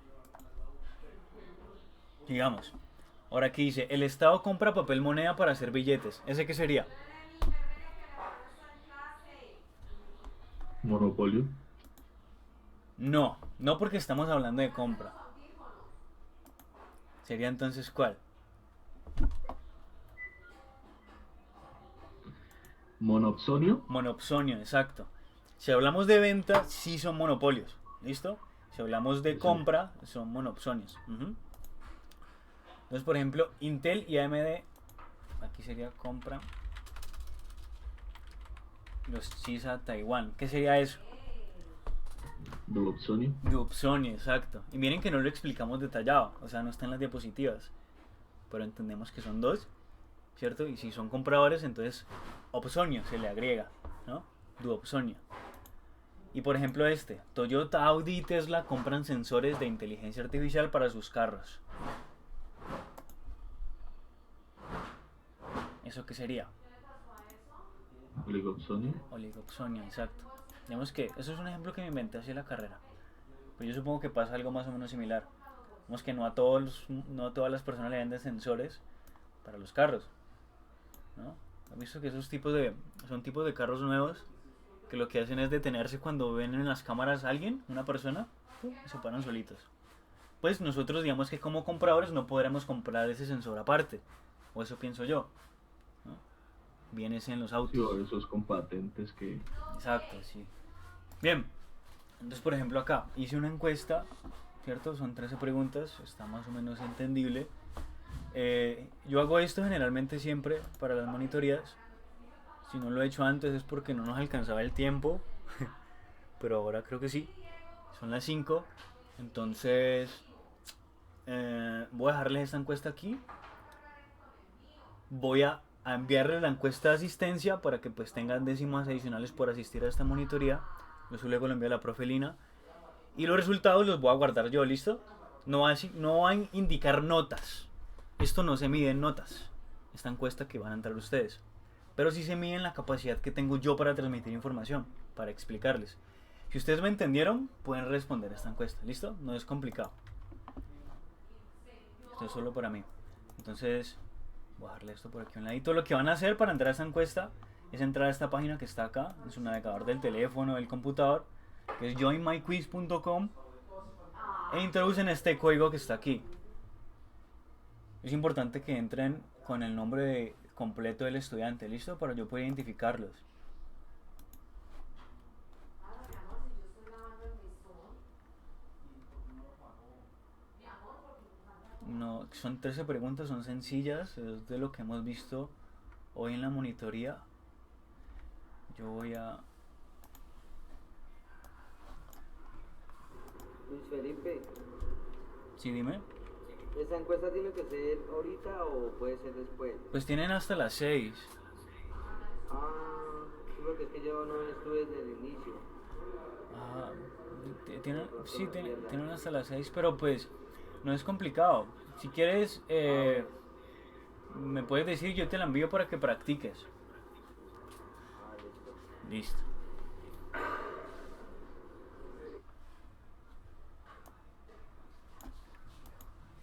Digamos, ahora aquí dice, el Estado compra papel moneda para hacer billetes. ¿Ese qué sería? Monopolio. No, no porque estamos hablando de compra. ¿Sería entonces cuál? Monopsonio. Monopsonio, exacto. Si hablamos de venta, sí son monopolios. ¿Listo? Si hablamos de compra, son monopsonios. Entonces, por ejemplo, Intel y AMD, aquí sería compra. Los CISA Taiwán. ¿Qué sería eso? Duopsonio. Duopsonio, exacto. Y miren que no lo explicamos detallado, o sea, no está en las diapositivas. Pero entendemos que son dos, ¿cierto? Y si son compradores, entonces opsonio se le agrega, ¿no? Duopsonio. Y por ejemplo Toyota, Audi y Tesla compran sensores de inteligencia artificial para sus carros. ¿Eso qué sería? Oligoxonio. Oligoxonia, exacto. Digamos que eso es un ejemplo que me inventé hacia la carrera. Pues yo supongo que pasa algo más o menos similar. Digamos que no a todas las personas le venden sensores para los carros, ¿no? ¿Has visto que son tipos de carros nuevos que lo que hacen es detenerse cuando ven en las cámaras a alguien, una persona, y se paran solitos? Pues nosotros digamos que como compradores no podremos comprar ese sensor aparte, o eso pienso yo, ¿no? Viene ese en los Sí, autos. o esos con patentes que... Exacto, sí. Bien, entonces por ejemplo acá hice una encuesta, ¿cierto? Son 13 preguntas, está más o menos entendible. Yo hago esto generalmente siempre para las monitorías. Si no lo he hecho antes es porque no nos alcanzaba el tiempo, pero ahora creo que sí. Son las 5, entonces voy a dejarles esta encuesta aquí. Voy a enviarles la encuesta de asistencia para que pues tengan décimas adicionales por asistir a esta monitoría. Eso luego lo envío a la profe Lina. Y los resultados los voy a guardar yo, ¿listo? No va a indicar notas. Esto no se mide en notas. Esta encuesta que van a entrar ustedes. Pero sí se mide en la capacidad que tengo yo para transmitir información, para explicarles. Si ustedes me entendieron, pueden responder esta encuesta, ¿listo? No es complicado. Esto es solo para mí. Entonces, voy a darle esto por aquí a un ladito. Lo que van a hacer para entrar a esta encuesta es entrar a esta página que está acá, en su navegador del teléfono, del computador, que es joinmyquiz.com, e introducen este código que está aquí. Es importante que entren con el nombre completo del estudiante, ¿listo? Para yo poder identificarlos. No, son 13 preguntas, son sencillas, es de lo que hemos visto hoy en la monitoría. Yo voy a... Luis Felipe, Sí, dime. ¿esa encuesta tiene que ser ahorita o puede ser después? Pues tienen hasta las 6. Ah, sí, porque es que yo no estuve desde el inicio. Ah, tienen hasta las 6, pero pues no es complicado. Si quieres, me puedes decir, yo te la envío para que practiques. Ah, listo. Listo.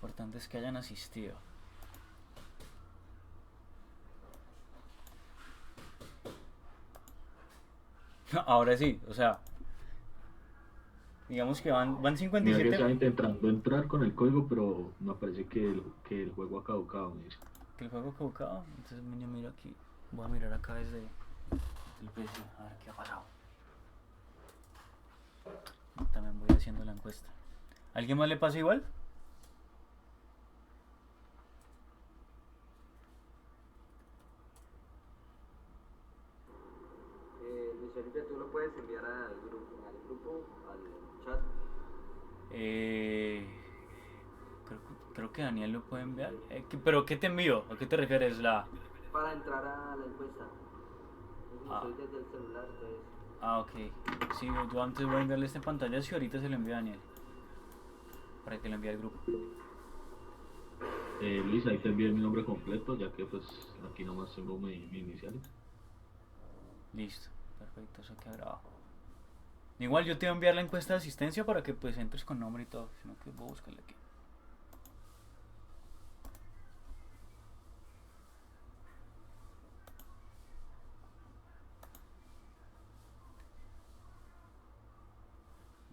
Lo importante es que hayan asistido. Ahora sí, o sea, digamos que van Mira que 57. estaba intentando entrar con el código, pero me parece que el juego ha caducado, me dice. Que el juego ha caducado. Entonces yo miro aquí. Voy a mirar acá desde el PC a ver qué ha pasado. También voy haciendo la encuesta. ¿Alguien más le pasa igual? Luis Felipe, tú lo puedes enviar al grupo, al chat. Creo que Daniel lo puede enviar. ¿Pero qué te envío? ¿A qué te refieres? Para entrar a la encuesta. Ah. Estoy desde el celular, entonces. Ok. Sí, yo antes voy a enviarle esta pantalla y ahorita se lo envío a Daniel. Para que lo envíe al grupo. Luis, ahí te envié mi nombre completo, ya que pues aquí nomás tengo mi iniciales. Listo. Perfecto, eso queda grabado. Igual yo te voy a enviar la encuesta de asistencia para que pues entres con nombre y todo. Sino que voy a buscarle aquí.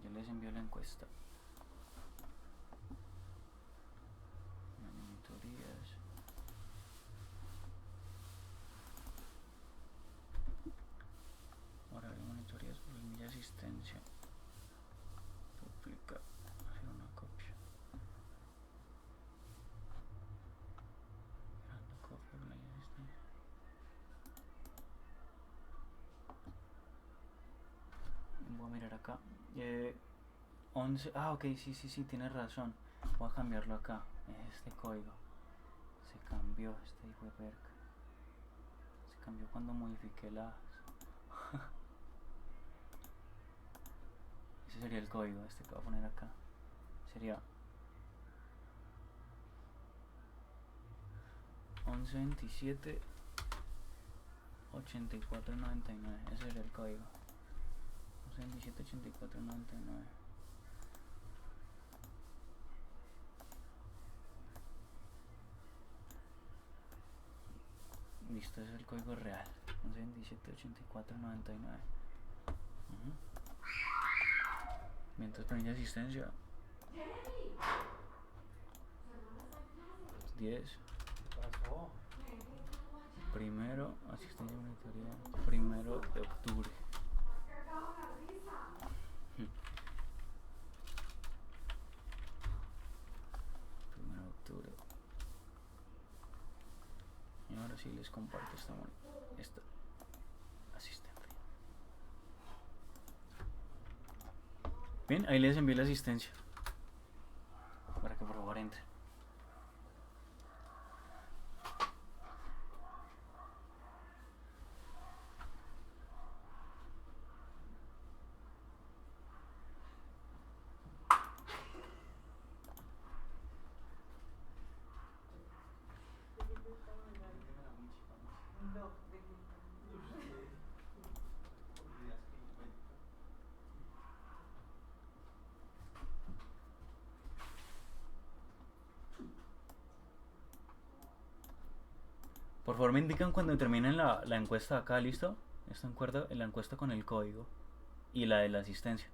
Yo les envío la encuesta. Monitorías. Ahora de monitorías por mi asistencia. Duplicar. Hacer una copia. Creando copia por la asistencia. Voy a mirar acá. 11. Ah, ok, sí, tienes razón. Voy a cambiarlo acá. Este código. Se cambió, este hijo de perca. Se cambió cuando modifiqué las. Ese sería el código, este que voy a poner acá. Sería 1127 8499. Ese sería el código. 1127 8499. Listo, ese es el código real. 1127 8499. Mientras permite asistencia 10. Primero, asistencia monitoría, 1 de octubre. Primero de octubre. Y ahora sí les comparto esta asistencia. Bien, ahí les envié la asistencia para que por favor entren. Por favor me indican cuando terminen la encuesta acá, ¿listo? La encuesta con el código y la de la asistencia.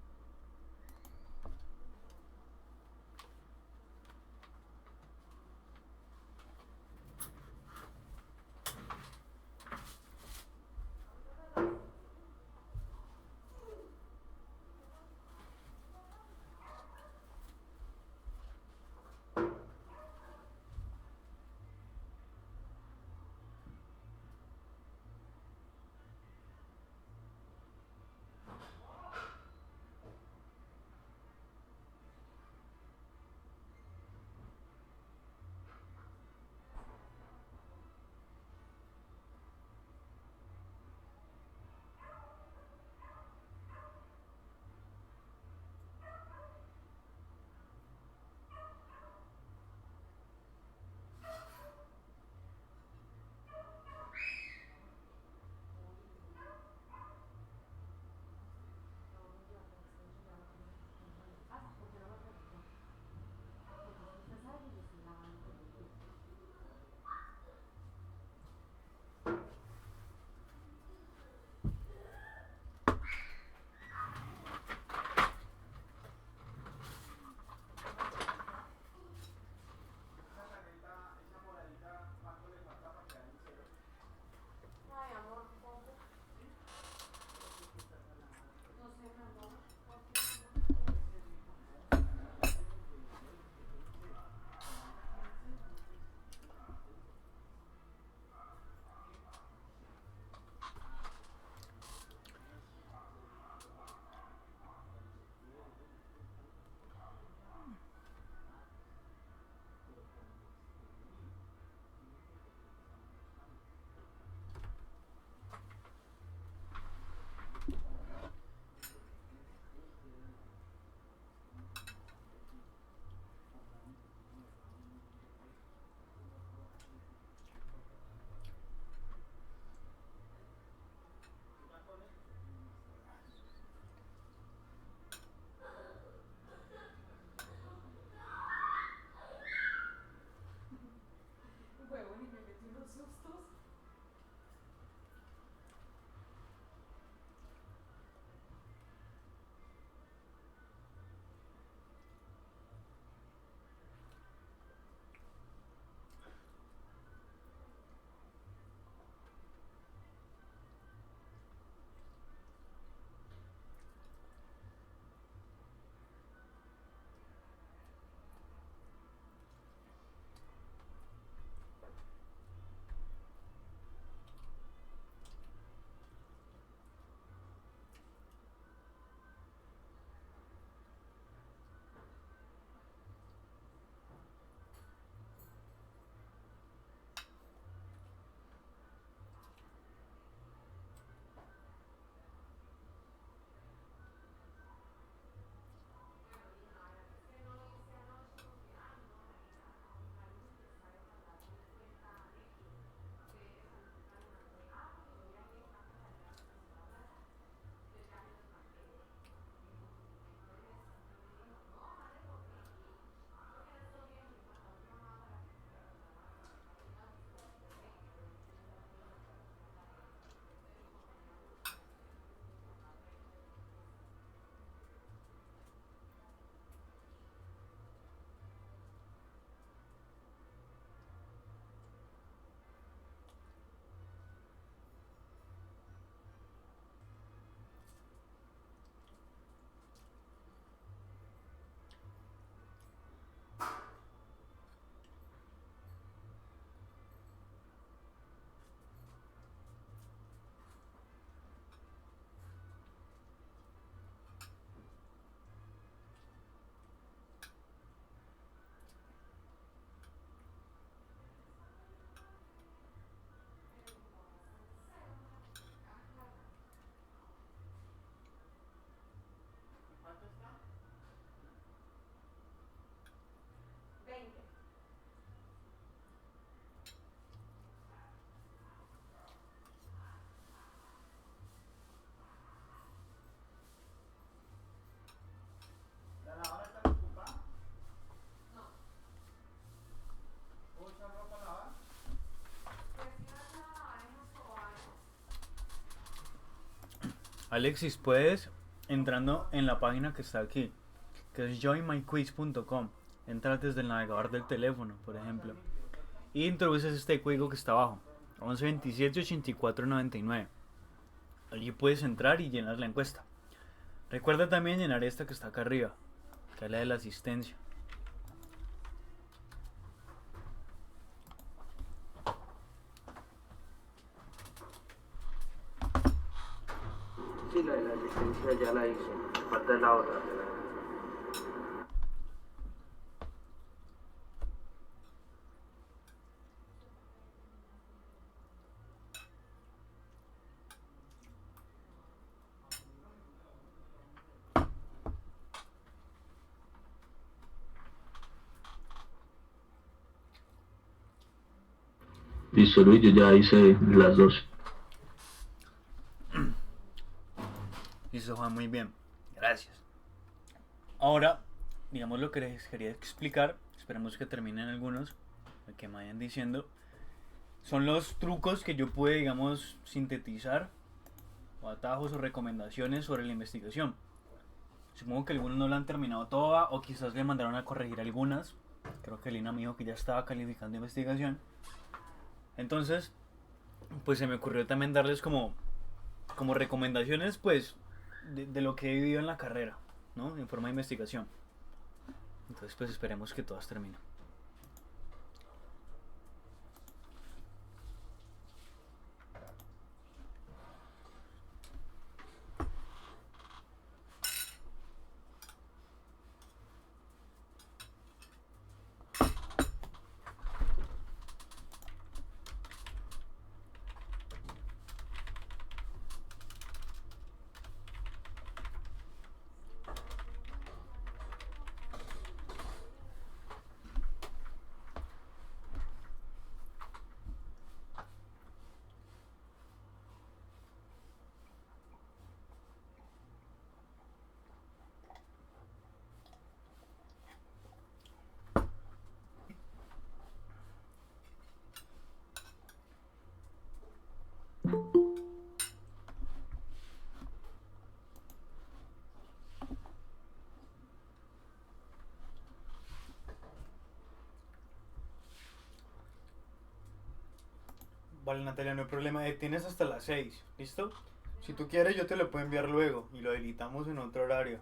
Alexis, puedes, entrando en la página que está aquí, que es joinmyquiz.com, entras desde el navegador del teléfono, por ejemplo, y introduces este código que está abajo, 11278499. Allí puedes entrar y llenar la encuesta. Recuerda también llenar esta que está acá arriba, que es la de la asistencia. Sí, la de la asistencia ya la hice. Falta la otra. Listo, Luis, yo ya hice las dos. Listo, Juan, muy bien. Gracias. Ahora, digamos lo que les quería explicar, esperemos que terminen algunos, que me vayan diciendo, son los trucos que yo pude, digamos, sintetizar, o atajos o recomendaciones sobre la investigación. Supongo que algunos no la han terminado toda, o quizás le mandaron a corregir algunas. Creo que Lina me dijo que ya estaba calificando investigación. Entonces, pues se me ocurrió también darles como recomendaciones, pues, de lo que he vivido en la carrera, ¿no? En forma de investigación. Entonces, pues esperemos que todas terminen. Vale, Natalia, no hay problema. Tienes hasta las 6, ¿listo? Si tú quieres, yo te lo puedo enviar luego y lo editamos en otro horario.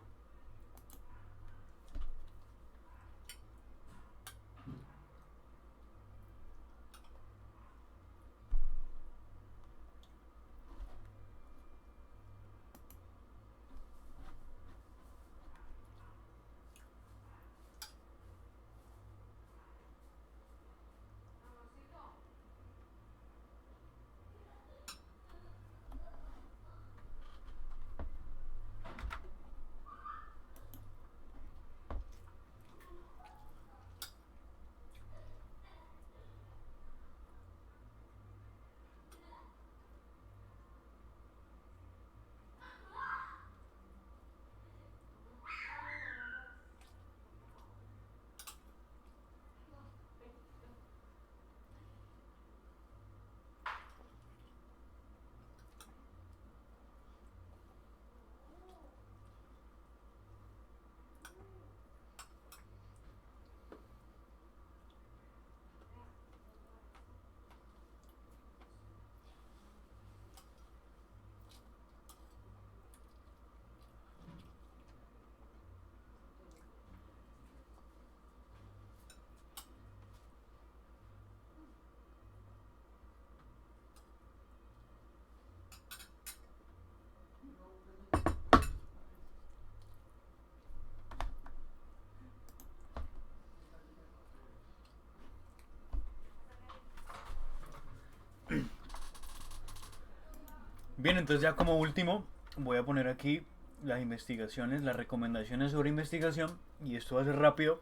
Bien, entonces ya como último voy a poner aquí las investigaciones, las recomendaciones sobre investigación, y esto va a ser rápido,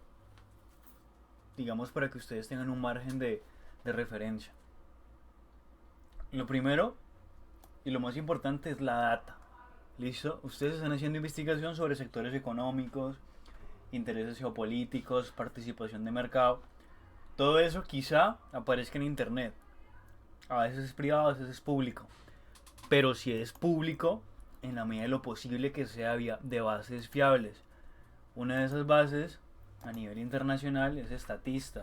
digamos, para que ustedes tengan un margen de referencia. Lo primero y lo más importante es la data. ¿Listo? Ustedes están haciendo investigación sobre sectores económicos, intereses geopolíticos, participación de mercado. Todo eso quizá aparezca en internet. A veces es privado, a veces es público. Pero si es público, en la medida de lo posible que sea de bases fiables. Una de esas bases a nivel internacional es Statista.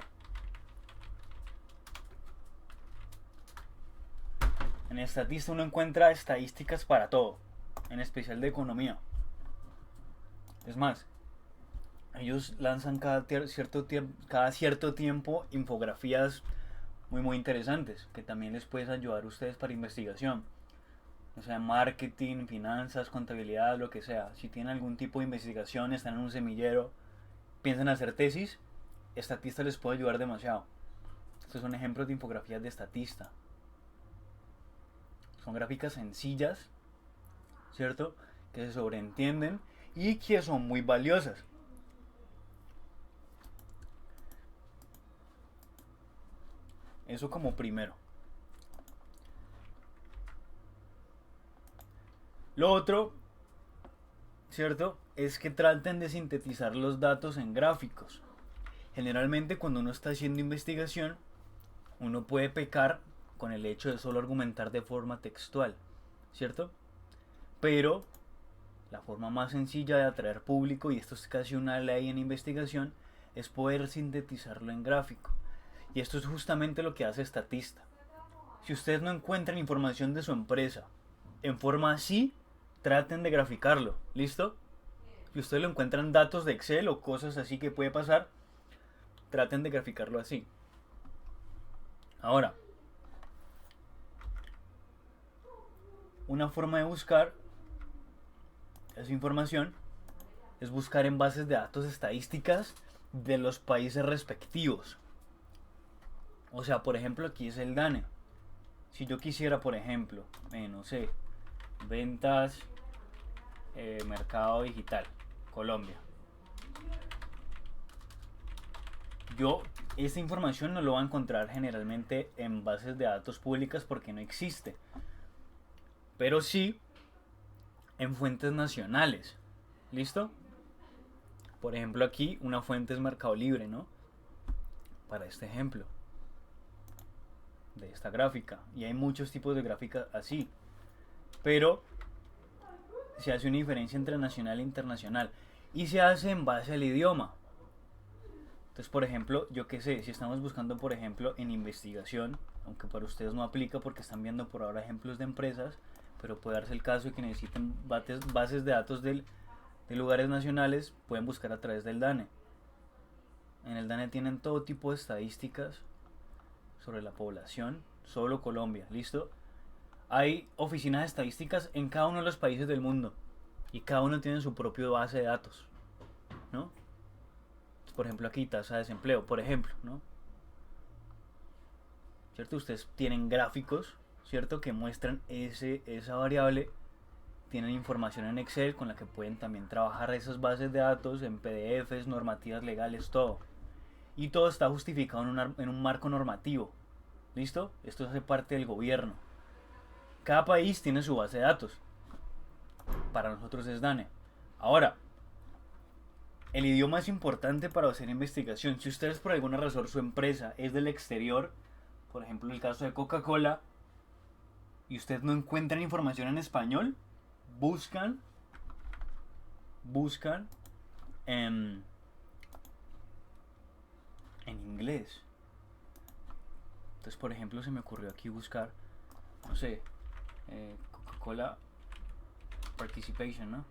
En Statista uno encuentra estadísticas para todo, en especial de economía. Es más, ellos lanzan cada cierto tiempo infografías muy interesantes que también les pueden ayudar a ustedes para investigación. O sea, marketing, finanzas, contabilidad, lo que sea. Si tienen algún tipo de investigación, están en un semillero, piensan hacer tesis, Statista les puede ayudar demasiado. Estos son ejemplos de infografías de Statista. Son gráficas sencillas, ¿cierto? Que se sobreentienden y que son muy valiosas. Eso como primero. Lo otro, ¿cierto? Es que traten de sintetizar los datos en gráficos. Generalmente cuando uno está haciendo investigación, uno puede pecar con el hecho de solo argumentar de forma textual, ¿cierto? Pero la forma más sencilla de atraer público, y esto es casi una ley en investigación, es poder sintetizarlo en gráfico. Y esto es justamente lo que hace Statista. Si ustedes no encuentran información de su empresa en forma así, traten de graficarlo, ¿listo? Si ustedes lo encuentran datos de Excel o cosas así que puede pasar, traten de graficarlo así. Ahora, una forma de buscar esa información es buscar en bases de datos estadísticas de los países respectivos. O sea, por ejemplo, aquí es el DANE. Si yo quisiera, por ejemplo, no sé, ventas, mercado digital, Colombia. Yo esta información no lo voy a encontrar generalmente en bases de datos públicas porque no existe. Pero sí en fuentes nacionales. ¿Listo? Por ejemplo, aquí una fuente es Mercado Libre, ¿no? Para este ejemplo de esta gráfica. Y hay muchos tipos de gráficas así. Pero se hace una diferencia entre nacional e internacional. Y se hace en base al idioma. Entonces, por ejemplo, yo qué sé, si estamos buscando, por ejemplo, en investigación, aunque para ustedes no aplica porque están viendo por ahora ejemplos de empresas, pero puede darse el caso de que necesiten bases de datos de lugares nacionales, pueden buscar a través del DANE. En el DANE tienen todo tipo de estadísticas sobre la población, solo Colombia, ¿listo? Hay oficinas estadísticas en cada uno de los países del mundo y cada uno tiene su propia base de datos, ¿no? Por ejemplo, aquí tasa de desempleo, por ejemplo, ¿no? ¿Cierto? Ustedes tienen gráficos, ¿cierto? Que muestran esa variable. Tienen información en Excel con la que pueden también trabajar esas bases de datos en PDFs, normativas legales, todo. Y todo está justificado en un marco normativo. ¿Listo? Esto hace parte del gobierno. Cada país tiene su base de datos. Para nosotros es DANE. Ahora, el idioma es importante para hacer investigación. Si ustedes por alguna razón su empresa es del exterior, por ejemplo el caso de Coca-Cola, y ustedes no encuentran información en español, buscan en inglés. Entonces, por ejemplo, se me ocurrió aquí buscar, no sé, Coca-Cola Participation, ¿no?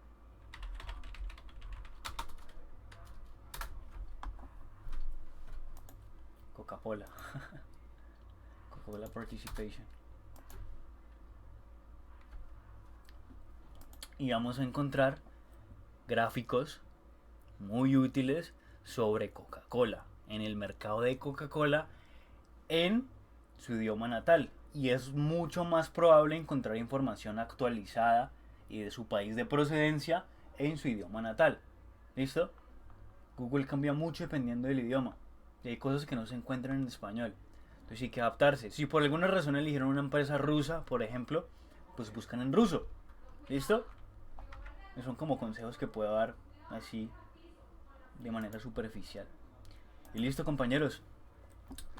Coca-Cola. Coca-Cola Participation. Y vamos a encontrar gráficos muy útiles sobre Coca-Cola, en el mercado de Coca-Cola en su idioma natal. Y es mucho más probable encontrar información actualizada y de su país de procedencia en su idioma natal. ¿Listo? Google cambia mucho dependiendo del idioma. Y hay cosas que no se encuentran en español. Entonces hay que adaptarse. Si por alguna razón eligieron una empresa rusa, por ejemplo, pues buscan en ruso. ¿Listo? Son como consejos que puedo dar así de manera superficial. Y listo, compañeros.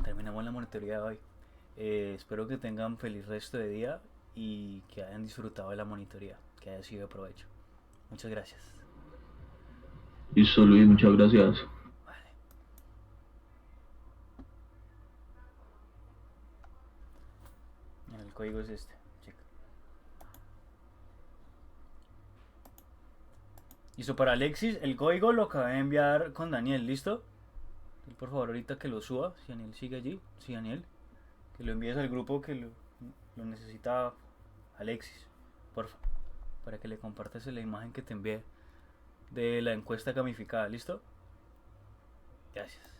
Terminamos la monitoría de hoy. Espero que tengan feliz resto de día y que hayan disfrutado de la monitoría, que haya sido de provecho. Muchas gracias. Listo, Luis, muchas gracias. Vale. El código es este. Checa. Listo, para Alexis, el código lo acabé de enviar con Daniel, ¿listo? Por favor, ahorita que lo suba, si Daniel sigue allí, sí, Daniel, que lo envíes al grupo que lo necesita Alexis, porfa, para que le compartas la imagen que te envié de la encuesta gamificada, ¿listo? Gracias.